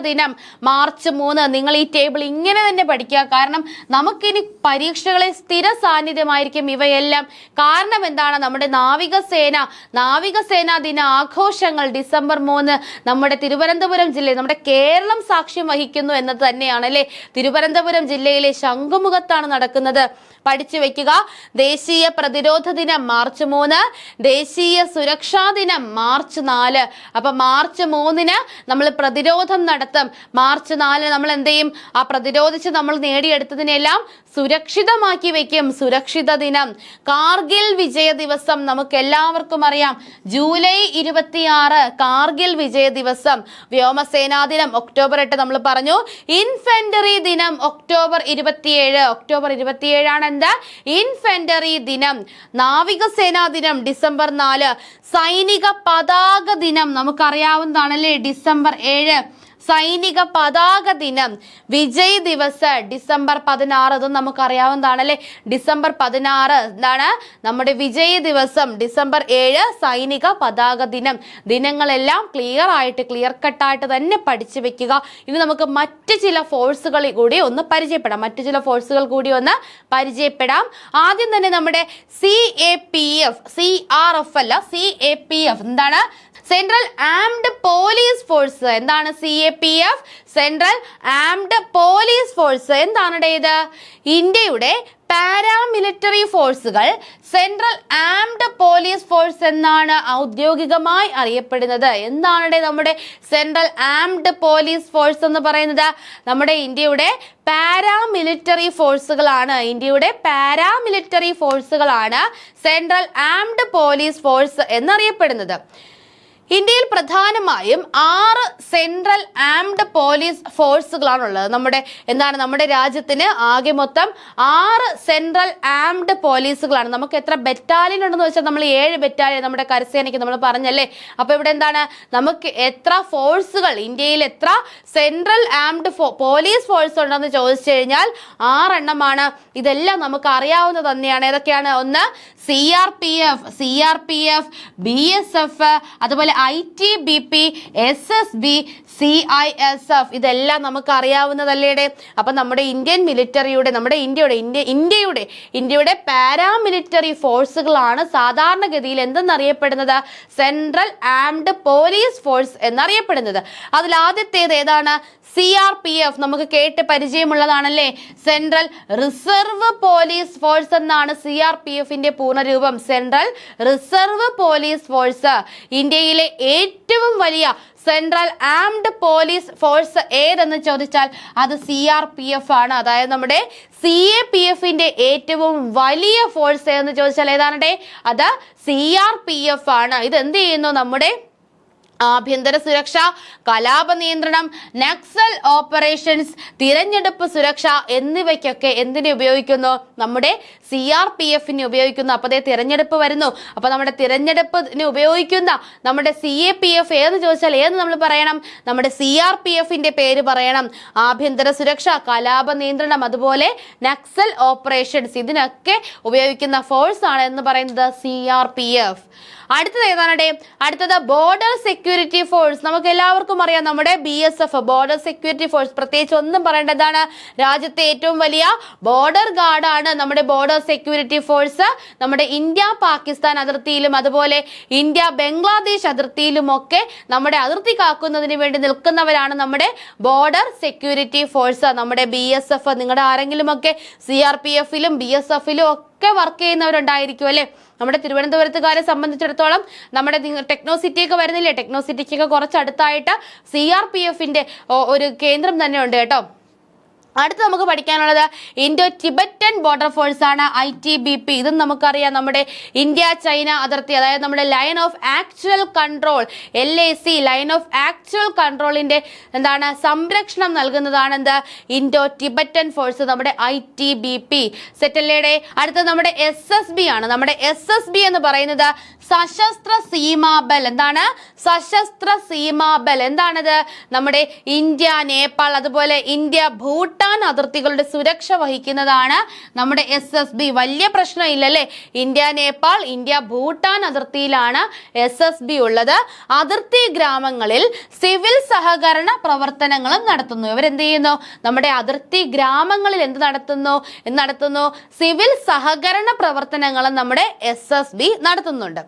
ദിനം മാർച്ച് 3. നിങ്ങൾ ഈ ടേബിൾ ഇങ്ങനെ തന്നെ പഠിക്കുക. കാരണം നമുക്കിനി പരീക്ഷകളിൽ സ്ഥിര സാന്നിധ്യമായിരിക്കും ഇവയെല്ലാം. കാരണം എന്താണ്? നമ്മുടെ നാവികസേനാ ദിന ആഘോഷ ഡിസംബർ 3 നമ്മുടെ തിരുവനന്തപുരം ജില്ലയിൽ, നമ്മുടെ കേരളം സാക്ഷ്യം വഹിക്കുന്നു എന്നത് തന്നെയാണ് അല്ലെ. തിരുവനന്തപുരം ജില്ലയിലെ ശംഖുമുഖത്താണ് നടക്കുന്നത്. പഠിച്ചു വെക്കുക. ദേശീയ പ്രതിരോധ ദിനം മാർച്ച് 3, ദേശീയ സുരക്ഷാ ദിനം മാർച്ച് 4. അപ്പൊ മാർച്ച് 3 നമ്മൾ പ്രതിരോധം നടത്തും. മാർച്ച് 4 നമ്മൾ എന്ത് ചെയ്യും? ആ പ്രതിരോധിച്ച് നമ്മൾ നേടിയെടുത്തതിനെല്ലാം സുരക്ഷിതമാക്കി വെക്കും. സുരക്ഷിത ദിനം. കാർഗിൽ വിജയ ദിവസം നമുക്ക് എല്ലാവർക്കും അറിയാം, ജൂലൈ 26 കാർഗിൽ വിജയ ദിവസം. വ്യോമസേനാ ദിനം ഒക്ടോബർ 8 നമ്മൾ പറഞ്ഞു. ഇൻഫെൻട്രി ദിനം ഒക്ടോബർ 27. ഒക്ടോബർ 27 ആണ് എന്ത്? ഇൻഫെൻട്രി ദിനം. നാവികസേനാ ദിനം ഡിസംബർ 4. സൈനിക പതാക ദിനം നമുക്കറിയാവുന്നതാണല്ലേ, ഡിസംബർ 7. സൈനിക പതാക ദിനം. വിജയ് ദിവസ് ഡിസംബർ 16. അതും നമുക്കറിയാവുന്നതാണല്ലേ, ഡിസംബർ 16 എന്താണ്? നമ്മുടെ വിജയ് ദിവസം. ഡിസംബർ 7 സൈനിക പതാക ദിനം. ദിനങ്ങളെല്ലാം ക്ലിയർ കട്ടായിട്ട് തന്നെ പഠിച്ചു വെക്കുക. ഇനി നമുക്ക് മറ്റു ചില ഫോഴ്സുകൾ കൂടി ഒന്ന് പരിചയപ്പെടാം. ആദ്യം തന്നെ നമ്മുടെ CRF അല്ല, CAPF. എന്താണ്? Central armed police force. എന്താണ് CAPF? Central armed police force. എന്താണ് ഇത്? ഇന്ത്യയുടെ പാരാമിലിറ്ററി ഫോഴ്സുകൾ സെൻട്രൽ ആംഡ് പോലീസ് ഫോഴ്സ് എന്നാണ് ഔദ്യോഗികമായി അറിയപ്പെടുന്നത്. എന്താണ് നമ്മുടെ സെൻട്രൽ ആംഡ് പോലീസ് ഫോഴ്സ് എന്ന് പറയുന്നത്? നമ്മുടെ ഇന്ത്യയുടെ പാരാമിലിറ്ററി ഫോഴ്സുകളാണ് സെൻട്രൽ ആംഡ് പോലീസ് ഫോഴ്സ് എന്നറിയപ്പെടുന്നത്. ഇന്ത്യയിൽ പ്രധാനമായും 6 സെൻട്രൽ ആംഡ് പോലീസ് ഫോഴ്സുകളാണുള്ളത്. നമ്മുടെ രാജ്യത്തിന് ആകെ മൊത്തം 6 സെൻട്രൽ ആംഡ് പോലീസുകളാണ്. നമുക്ക് എത്ര ബറ്റാലിയൻ ഉണ്ടെന്ന് വെച്ചാൽ നമ്മൾ 7 ബറ്റാലിയൻ നമ്മുടെ കരസേനയ്ക്ക് നമ്മൾ പറഞ്ഞല്ലേ. അപ്പൊ ഇവിടെ എന്താണ്, നമുക്ക് എത്ര ഫോഴ്സുകൾ, ഇന്ത്യയിൽ എത്ര സെൻട്രൽ ആംഡ് പോലീസ് ഫോഴ്സ് ഉണ്ടെന്ന് ചോദിച്ചു കഴിഞ്ഞാൽ 6 എണ്ണമാണ്. ഇതെല്ലാം നമുക്ക് അറിയാവുന്നത് തന്നെയാണ്. ഏതൊക്കെയാണ്? ഒന്ന് CRPF, BSF, അതുപോലെ ITBP, SSB, CISF. ഇതെല്ലാം നമുക്ക് അറിയാവുന്നതല്ലേ. അപ്പൊ നമ്മുടെ ഇന്ത്യൻ മിലിറ്ററിയുടെ, ഇന്ത്യയുടെ പാരാമിലിറ്ററി ഫോഴ്സുകളാണ് സാധാരണഗതിയിൽ എന്തെന്നറിയപ്പെടുന്നത്? സെൻട്രൽ ആംഡ് പോലീസ് ഫോഴ്സ് എന്നറിയപ്പെടുന്നത്. അതിൽ ആദ്യത്തേത് ഏതാണ്? CRPF. നമുക്ക് കേട്ട് പരിചയമുള്ളതാണല്ലേ. സെൻട്രൽ റിസർവ് പോലീസ് ഫോഴ്സ് എന്നാണ് CRPFന്റെ പൂർണ്ണരൂപം. Central reserve police force. ഇന്ത്യയിലെ ഏറ്റവും വലിയ സെൻട്രൽ ആംഡ് പോലീസ് ഫോഴ്സ് ഏതെന്ന് ചോദിച്ചാൽ അത് CRPF ആണ്. അതായത് നമ്മുടെ CAPFന്റെ ഏറ്റവും വലിയ ഫോഴ്സ് എന്ന് ചോദിച്ചാൽ ഏതാണ്? അത് CRPF ആണ്. ഇത് എന്ത് ചെയ്യുന്നു? നമ്മുടെ ആഭ്യന്തര സുരക്ഷ, കലാപ നിയന്ത്രണം, നക്സൽ ഓപ്പറേഷൻസ്, തിരഞ്ഞെടുപ്പ് സുരക്ഷ എന്നിവയ്ക്കൊക്കെ എന്തിനെ ഉപയോഗിക്കുന്നു? നമ്മുടെ CRPFനെ ഉപയോഗിക്കുന്നു. അപ്പൊ തിരഞ്ഞെടുപ്പ് വരുന്നു. അപ്പൊ നമ്മുടെ തിരഞ്ഞെടുപ്പിന് ഉപയോഗിക്കുന്ന നമ്മുടെ CAPF ഏന്ന് ചോദിച്ചാൽ ഏത് നമ്മൾ പറയണം? നമ്മുടെ CRPFന്റെ പേര് പറയണം. ആഭ്യന്തര സുരക്ഷ, കലാപ നിയന്ത്രണം, അതുപോലെ നക്സൽ ഓപ്പറേഷൻസ്, ഇതിനൊക്കെ ഉപയോഗിക്കുന്ന ഫോഴ്സ് ആണ് എന്ന് പറയുന്നത് CRPF. അടുത്തത് ഏതാണ്? അടുത്തത് ബോർഡർ സെക്യൂരിറ്റി ഫോഴ്സ്. നമുക്ക് എല്ലാവർക്കും അറിയാം നമ്മുടെ BSF, ബോർഡർ സെക്യൂരിറ്റി ഫോഴ്സ്. പ്രത്യേകിച്ച് ഒന്നും പറയേണ്ടതാണ്, രാജ്യത്തെ ഏറ്റവും വലിയ ബോർഡർ ഗാർഡാണ് നമ്മുടെ ബോർഡർ സെക്യൂരിറ്റി ഫോഴ്സ്. നമ്മുടെ ഇന്ത്യ പാകിസ്ഥാൻ അതിർത്തിയിലും അതുപോലെ ഇന്ത്യ ബംഗ്ലാദേശ് അതിർത്തിയിലും ഒക്കെ നമ്മുടെ അതിർത്തി കാക്കുന്നതിന് വേണ്ടി നിൽക്കുന്നവരാണ് നമ്മുടെ ബോർഡർ സെക്യൂരിറ്റി ഫോഴ്സ്. നമ്മുടെ BSF, നിങ്ങളുടെ ആരെങ്കിലും ഒക്കെ CRPFലും BSFലും ഒക്കെ വർക്ക് ചെയ്യുന്നവരുണ്ടായിരിക്കും അല്ലെ. നമ്മുടെ തിരുവനന്തപുരത്തുകാരെ സംബന്ധിച്ചിടത്തോളം നമ്മുടെ ടെക്നോസിറ്റി ഒക്കെ വരുന്നില്ലേ, ടെക്നോസിറ്റിക്കൊക്കെ കുറച്ചടുത്തായിട്ട് CRPFന്റെ ഒരു കേന്ദ്രം തന്നെ ഉണ്ട് കേട്ടോ. അടുത്ത് നമുക്ക് പഠിക്കാനുള്ളത് ഇൻഡോ ടിബറ്റൻ ബോർഡർ ഫോഴ്സ് ആണ്, ITBP. ഇതും നമുക്കറിയാം നമ്മുടെ ഇന്ത്യ ചൈന അതിർത്തി, അതായത് നമ്മുടെ line of actual control, LAC, line of actual കൺട്രോളിന്റെ സംരക്ഷണം നൽകുന്നതാണ് എന്ത്? ഇൻഡോ ടിബറ്റൻ ഫോഴ്സ്, നമ്മുടെ ITBP. സെറ്റല്ലേടെ. അടുത്തത് നമ്മുടെ SSB ആണ്. നമ്മുടെ SSB എന്ന് പറയുന്നത് സശസ്ത്ര സീമാബൽ. എന്താണ്? സശസ്ത്ര സീമാബൽ. എന്താണത്? നമ്മുടെ ഇന്ത്യ, നേപ്പാൾ, അതുപോലെ ഇന്ത്യ ഭൂട്ടാൻ അതിർത്തികളുടെ സുരക്ഷ വഹിക്കുന്നതാണ് നമ്മുടെ SSB. വലിയ പ്രശ്നമില്ലല്ലേ. ഇന്ത്യ നേപ്പാൾ, ഇന്ത്യ ഭൂട്ടാൻ അതിർത്തിയിലാണ് SSB ഉള്ളത്. അതിർത്തി ഗ്രാമങ്ങളിൽ സിവിൽ സഹകരണ പ്രവർത്തനങ്ങളും നടത്തുന്നു. ഇവരെന്ത് ചെയ്യുന്നു? നമ്മുടെ അതിർത്തി ഗ്രാമങ്ങളിൽ എന്ത് നടത്തുന്നു? സിവിൽ സഹകരണ പ്രവർത്തനങ്ങളും നമ്മുടെ SSB നടത്തുന്നുണ്ട്.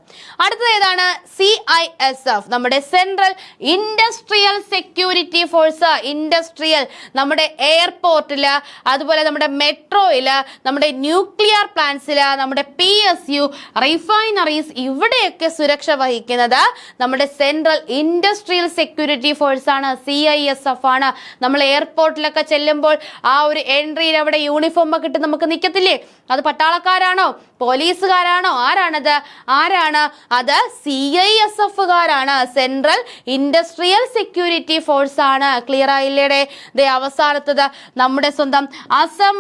അടുത്തത് ഏതാണ്? CISF, നമ്മുടെ central industrial security force. Industrial, നമ്മുടെ എയർപോർട്ടില്, അതുപോലെ നമ്മുടെ മെട്രോയില്, നമ്മുടെ ന്യൂക്ലിയർ പ്ലാന്റ്സില്, നമ്മുടെ PSU, റിഫൈനറീസ്, ഇവിടെയൊക്കെ സുരക്ഷ വഹിക്കുന്നത് നമ്മുടെ സെൻട്രൽ ഇൻഡസ്ട്രിയൽ സെക്യൂരിറ്റി ഫോഴ്സ് ആണ്, CISF ആണ്. നമ്മൾ എയർപോർട്ടിലൊക്കെ ചെല്ലുമ്പോൾ ആ ഒരു എൻട്രിയിൽ അവിടെ യൂണിഫോം ഒക്കെ ഇട്ട് നമുക്ക് നിൽക്കത്തില്ലേ? അത് പട്ടാളക്കാരാണോ, പോലീസുകാരാണോ, ആരാണ്? അത് CISFകാരാണ്. സെൻട്രൽ ഇൻഡസ്ട്രിയൽ സെക്യൂരിറ്റി ഫോഴ്സ് ആണ്. ക്ലിയർ ആയില്ലേ? അവസാനത്തത് നമ്മുടെ സ്വന്തം അസം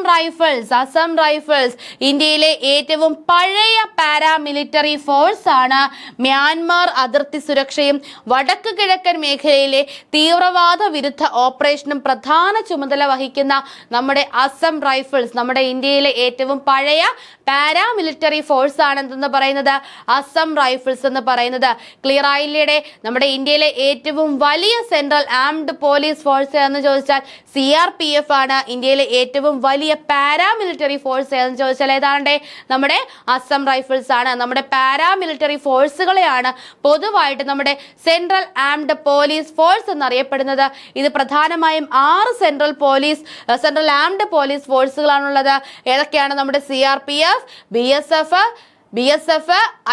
റൈഫിൾസ്. ഇന്ത്യയിലെ ഏറ്റവും പഴയ പാരാമിലിറ്ററി ഫോഴ്സ് ആണ്. മ്യാൻമാർ അതിർത്തി സുരക്ഷയും വടക്ക് കിഴക്കൻ മേഖലയിലെ തീവ്രവാദ വിരുദ്ധ ഓപ്പറേഷനും പ്രധാന ചുമതല വഹിക്കുന്ന നമ്മുടെ അസം റൈഫിൾസ്, നമ്മുടെ ഇന്ത്യയിലെ ഏറ്റവും പഴയ പാരാമിലിറ്ററി ഫോഴ്സ് ആണ് എന്തെന്ന് പറയുന്നത്? അസം റൈഫിൾസ് എന്ന് പറയുന്നത്. ക്ലിയർ ആയില്ലേ? നമ്മുടെ ഇന്ത്യയിലെ ഏറ്റവും വലിയ സെൻട്രൽ ആംഡ് പോലീസ് ഫോഴ്സ് എന്ന് ചോദിച്ചാൽ CRPF ആണ്. ഇന്ത്യയിലെ ഏറ്റവും വലിയ പാരാമിലിറ്ററി ഫോഴ്സ് എന്ന് ചോദിച്ചാൽ ഏതാണ്ട് നമ്മുടെ അസം റൈഫിൾസ് ആണ്. നമ്മുടെ പാരാമിലിറ്ററി ഫോഴ്സുകളെയാണ് പൊതുവായിട്ട് നമ്മുടെ സെൻട്രൽ ആംഡ് പോലീസ് ഫോഴ്സ് എന്നറിയപ്പെടുന്നത്. ഇത് പ്രധാനമായും 6 സെൻട്രൽ ആംഡ് പോലീസ് ഫോഴ്സുകളാണുള്ളത്. ഏതൊക്കെയാണ്? നമ്മുടെ CRPF, BSF,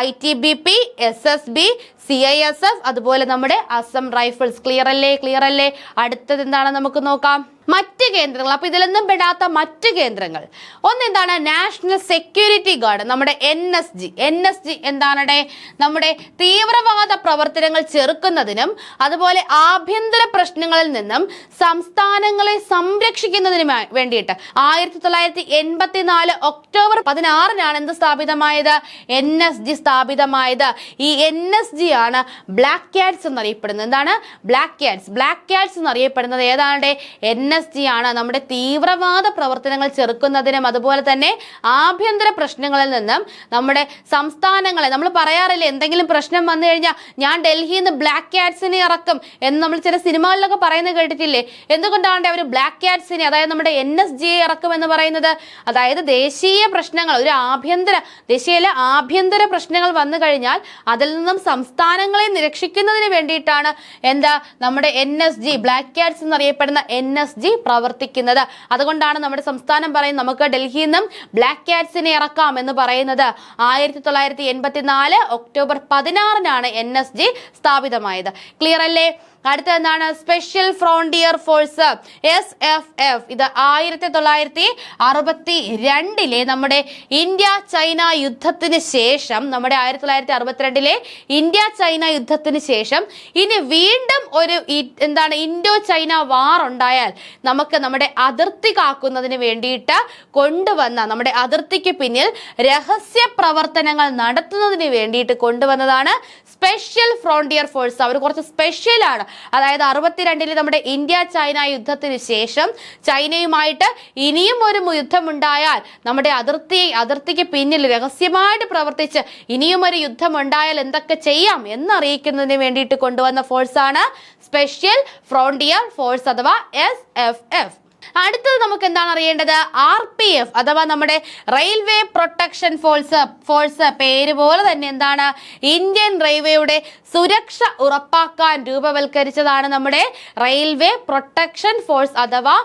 ITBP, SSB, CISF, അതുപോലെ നമ്മുടെ അസം റൈഫിൾസ്. ക്ലിയർ അല്ലേ? അടുത്തത് എന്താണ് നമുക്ക് നോക്കാം. മറ്റ് കേന്ദ്രങ്ങൾ. അപ്പൊ ഇതിലൊന്നും പെടാത്ത മറ്റ് കേന്ദ്രങ്ങൾ ഒന്നെന്താണ്? നാഷണൽ സെക്യൂരിറ്റി ഗാർഡ്, നമ്മുടെ NSG. എന്താണ്? നമ്മുടെ തീവ്രവാദ പ്രവർത്തനങ്ങൾ ചെറുക്കുന്നതിനും അതുപോലെ ആഭ്യന്തര പ്രശ്നങ്ങളിൽ നിന്നും സംസ്ഥാനങ്ങളെ സംരക്ഷിക്കുന്നതിനും വേണ്ടിയിട്ട് 1984 ഒക്ടോബർ 16 എന്ത് സ്ഥാപിതമായത്? NSG സ്ഥാപിതമായത്. ഈ NSG ആണ് ബ്ലാക്ക് ക്യാറ്റ്സ് എന്നറിയപ്പെടുന്നത്. എന്താണ്? ബ്ലാക്ക് ക്യാറ്റ്സ് എന്നറിയപ്പെടുന്നത് ഏതാണ്? NSG ആണ്. നമ്മുടെ തീവ്രവാദ പ്രവർത്തനങ്ങൾ ചെറുക്കുന്നതിനും അതുപോലെ തന്നെ ആഭ്യന്തര പ്രശ്നങ്ങളിൽ നിന്നും നമ്മുടെ സംസ്ഥാനങ്ങളെ, നമ്മൾ പറയാറില്ലേ എന്തെങ്കിലും പ്രശ്നം വന്നു കഴിഞ്ഞാൽ ഞാൻ ഡൽഹിയിൽ നിന്ന് ബ്ലാക്ക് ക്യാറ്റ്സിനെ ഇറക്കും എന്ന് നമ്മൾ ചില സിനിമകളിലൊക്കെ പറയുന്നത് കേട്ടിട്ടില്ലേ? എന്തുകൊണ്ടാണ് അവർ ബ്ലാക്ക് ക്യാറ്റ്സിനെ, അതായത് നമ്മുടെ NSGയെ ഇറക്കും എന്ന് പറയുന്നത്? അതായത് ദേശീയ പ്രശ്നങ്ങൾ, ഒരു ദേശീയയിലെ ആഭ്യന്തര പ്രശ്നങ്ങൾ വന്നു കഴിഞ്ഞാൽ അതിൽ നിന്നും സംസ്ഥാനങ്ങളെ രക്ഷിക്കുന്നതിന് വേണ്ടിയിട്ടാണ് നമ്മുടെ NSG, ബ്ലാക്ക് ക്യാറ്റ്സ് എന്നറിയപ്പെടുന്ന NSG പ്രവർത്തിക്കുന്നത്. അതുകൊണ്ടാണ് നമ്മുടെ സംസ്ഥാനം പറയുന്നത് നമുക്ക് ഡൽഹിയിൽ നിന്നും ബ്ലാക്ക് ക്യാറ്റ്സിനെ ഇറക്കാം എന്ന് പറയുന്നത്. 1984 ഒക്ടോബർ 16 NSG സ്ഥാപിതമായത്. ക്ലിയർ അല്ലേ? അടുത്ത എന്താണ്? Special frontier force, SFF. ഇത് 1962 നമ്മുടെ ഇന്ത്യ ചൈന യുദ്ധത്തിന് ശേഷം, നമ്മുടെ 1962 ഇന്ത്യ ചൈന യുദ്ധത്തിന് ശേഷം ഇനി വീണ്ടും ഒരു ഇൻഡോ ചൈന വാർ ഉണ്ടായാൽ നമുക്ക് നമ്മുടെ അതിർത്തി കാക്കുന്നതിന് വേണ്ടിയിട്ട് കൊണ്ടുവന്ന, നമ്മുടെ അതിർത്തിക്ക് പിന്നിൽ രഹസ്യ പ്രവർത്തനങ്ങൾ നടത്തുന്നതിന് വേണ്ടിയിട്ട് കൊണ്ടുവന്നതാണ് സ്പെഷ്യൽ ഫ്രോണ്ടിയർ ഫോഴ്സ്. അവർ കുറച്ച് സ്പെഷ്യൽ ആണ്. അതായത് 62 നമ്മുടെ ഇന്ത്യ ചൈന യുദ്ധത്തിന് ശേഷം ചൈനയുമായിട്ട് ഇനിയും ഒരു യുദ്ധം ഉണ്ടായാൽ നമ്മുടെ അതിർത്തിക്ക് പിന്നിൽ രഹസ്യമായിട്ട് പ്രവർത്തിച്ച് ഇനിയും ഒരു യുദ്ധം ഉണ്ടായാൽ എന്തൊക്കെ ചെയ്യാം എന്നറിയിക്കുന്നതിന് വേണ്ടിയിട്ട് കൊണ്ടുവന്ന ഫോഴ്സാണ് സ്പെഷ്യൽ ഫ്രോണ്ടിയർ ഫോഴ്സ് അഥവാ SFF. അടുത്തത് നമുക്ക് എന്താണ് അറിയേണ്ടത്? RPF അഥവാ നമ്മുടെ റെയിൽവേ പ്രൊട്ടക്ഷൻ ഫോഴ്സ്. പേര് പോലെ തന്നെ എന്താണ്? ഇന്ത്യൻ റെയിൽവേയുടെ സുരക്ഷ ഉറപ്പാക്കാൻ രൂപവൽക്കരിച്ചതാണ് നമ്മുടെ റെയിൽവേ പ്രൊട്ടക്ഷൻ ഫോഴ്സ് അഥവാ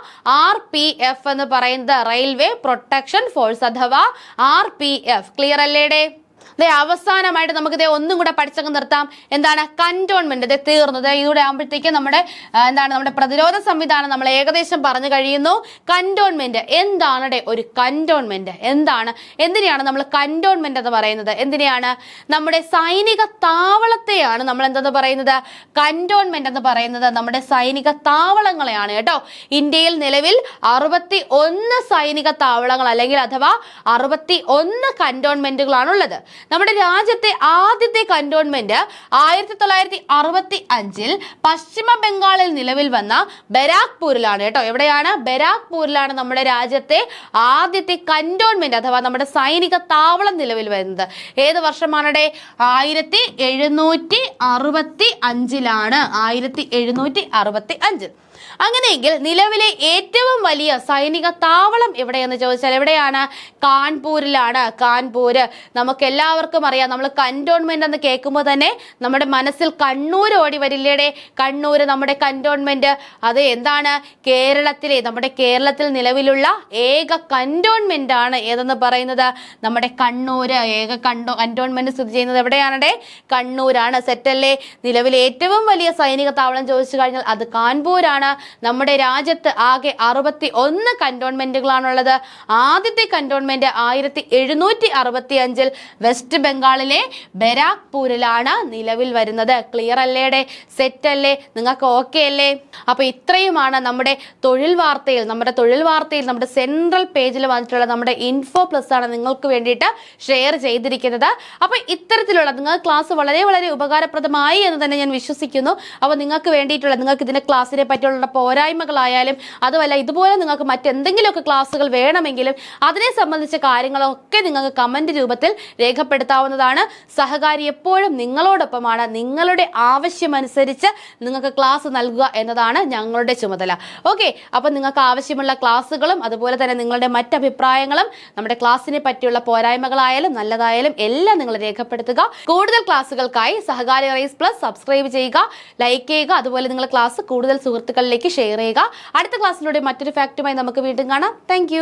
RPF എന്ന് പറയുന്നത്. റെയിൽവേ പ്രൊട്ടക്ഷൻ ഫോഴ്സ് അഥവാ RPF. ക്ലിയർ അല്ലേടേ? അവസാനമായിട്ട് നമുക്ക് ഒന്നും കൂടെ പഠിച്ചങ്ങ് നിർത്താം. എന്താണ്? കന്റോൺമെന്റ്. തീർന്നത് ഇതൂടെ ആകുമ്പോഴത്തേക്ക് നമ്മുടെ നമ്മുടെ പ്രതിരോധ സംവിധാനം നമ്മൾ ഏകദേശം പറഞ്ഞു കഴിയുന്നു. കന്റോൺമെന്റ് എന്താണ്? ഒരു കന്റോൺമെന്റ് എന്തിനെയാണ് നമ്മൾ കന്റോൺമെന്റ് എന്ന് പറയുന്നത്? എന്തിനെയാണ്? നമ്മുടെ സൈനിക താവളത്തെയാണ് നമ്മൾ എന്തെന്ന് പറയുന്നത്? കന്റോൺമെന്റ് എന്ന് പറയുന്നത് നമ്മുടെ സൈനിക താവളങ്ങളെയാണ് കേട്ടോ. ഇന്ത്യയിൽ നിലവിൽ 61 സൈനിക താവളങ്ങൾ അല്ലെങ്കിൽ അഥവാ 61 കന്റോൺമെന്റുകളാണുള്ളത്. നമ്മുടെ രാജ്യത്തെ ആദ്യത്തെ കന്റോൺമെന്റ് 1965 പശ്ചിമ ബംഗാളിൽ നിലവിൽ വന്ന ബരാക്പൂരിലാണ് കേട്ടോ. എവിടെയാണ്? ബരാക്പൂരിലാണ് നമ്മുടെ രാജ്യത്തെ ആദ്യത്തെ കന്റോൺമെന്റ് അഥവാ നമ്മുടെ സൈനിക താവളം നിലവിൽ വരുന്നത്. ഏത് വർഷമാണ്? 1765. 1765. അങ്ങനെയെങ്കിൽ നിലവിലെ ഏറ്റവും വലിയ സൈനിക താവളം എവിടെയെന്ന് ചോദിച്ചാൽ എവിടെയാണ്? കാൺപൂരിലാണ്. കാൺപൂര്. നമുക്ക് എല്ലാവർക്കും അറിയാം, നമ്മൾ കന്റോൺമെന്റ് എന്ന് കേൾക്കുമ്പോൾ തന്നെ നമ്മുടെ മനസ്സിൽ കണ്ണൂർ ഓടി വരില്ലേടെ? കണ്ണൂര് നമ്മുടെ കന്റോൺമെന്റ്. അത് എന്താണ്? നമ്മുടെ കേരളത്തിൽ നിലവിലുള്ള ഏക കന്റോൺമെന്റ് ആണ് ഏതെന്ന് പറയുന്നത്? നമ്മുടെ കണ്ണൂര്. ഏക കന്റോൺമെന്റ് സ്ഥിതി ചെയ്യുന്നത് എവിടെയാണ്? കണ്ണൂരാണ്. സെറ്റല്ലേ? നിലവിലെ ഏറ്റവും വലിയ സൈനിക താവളം ചോദിച്ചു കഴിഞ്ഞാൽ അത് കാൺപൂരാണ്. നമ്മുടെ രാജ്യത്ത് ആകെ 61 കന്റോൺമെന്റുകളാണുള്ളത്. ആദ്യത്തെ കന്റോൺമെന്റ് 1765 വെസ്റ്റ് ബംഗാളിലെ ബരാക്പൂരിലാണ് നിലവിൽ വരുന്നത്. ക്ലിയർ അല്ലേടെ? സെറ്റ് അല്ലേ? നിങ്ങൾക്ക് ഓക്കെ അല്ലേ? അപ്പൊ ഇത്രയുമാണ് നമ്മുടെ തൊഴിൽ വാർത്തയിൽ നമ്മുടെ സെൻട്രൽ പേജിൽ വന്നിട്ടുള്ള നമ്മുടെ ഇൻഫോ പ്ലസ് ആണ് നിങ്ങൾക്ക് വേണ്ടിയിട്ട് ഷെയർ ചെയ്തിരിക്കുന്നത്. അപ്പൊ ഇത്തരത്തിലുള്ള നിങ്ങൾക്ക് ക്ലാസ് വളരെ വളരെ ഉപകാരപ്രദമായി എന്ന് തന്നെ ഞാൻ വിശ്വസിക്കുന്നു. അപ്പൊ നിങ്ങൾക്ക് വേണ്ടിയിട്ടുള്ള നിങ്ങൾക്ക് ഇതിന്റെ ക്ലാസ്സിനെ പറ്റിയുള്ള പോരായ്മകളായാലും അതുമല്ല ഇതുപോലെ നിങ്ങൾക്ക് മറ്റെന്തെങ്കിലുമൊക്കെ ക്ലാസ്സുകൾ വേണമെങ്കിലും അതിനെ സംബന്ധിച്ച കാര്യങ്ങളൊക്കെ നിങ്ങൾക്ക് കമന്റ് രൂപത്തിൽ രേഖപ്പെടുത്താവുന്നതാണ്. സഹകാരി എപ്പോഴും നിങ്ങളോടൊപ്പമാണ്. നിങ്ങളുടെ ആവശ്യമനുസരിച്ച് നിങ്ങൾക്ക് ക്ലാസ് നൽകുക എന്നതാണ് ഞങ്ങളുടെ ചുമതല. ഓക്കെ, അപ്പൊ നിങ്ങൾക്ക് ആവശ്യമുള്ള ക്ലാസ്സുകളും അതുപോലെ തന്നെ നിങ്ങളുടെ മറ്റഭിപ്രായങ്ങളും നമ്മുടെ ക്ലാസ്സിനെ പറ്റിയുള്ള പോരായ്മകളായാലും നല്ലതായാലും എല്ലാം നിങ്ങൾ രേഖപ്പെടുത്തുക. കൂടുതൽ ക്ലാസ്സുകൾക്കായി സഹകാരി റൈസ് പ്ലസ് സബ്സ്ക്രൈബ് ചെയ്യുക, ലൈക്ക് ചെയ്യുക. അതുപോലെ നിങ്ങൾ ക്ലാസ് കൂടുതൽ സുഹൃത്തുക്കളിലേക്ക് ഷെയർ ചെയ്യുക. അടുത്ത ക്ലാസ്സിലൂടെ മറ്റൊരു ഫാക്റ്റുമായി നമുക്ക് വീണ്ടും കാണാം. താങ്ക്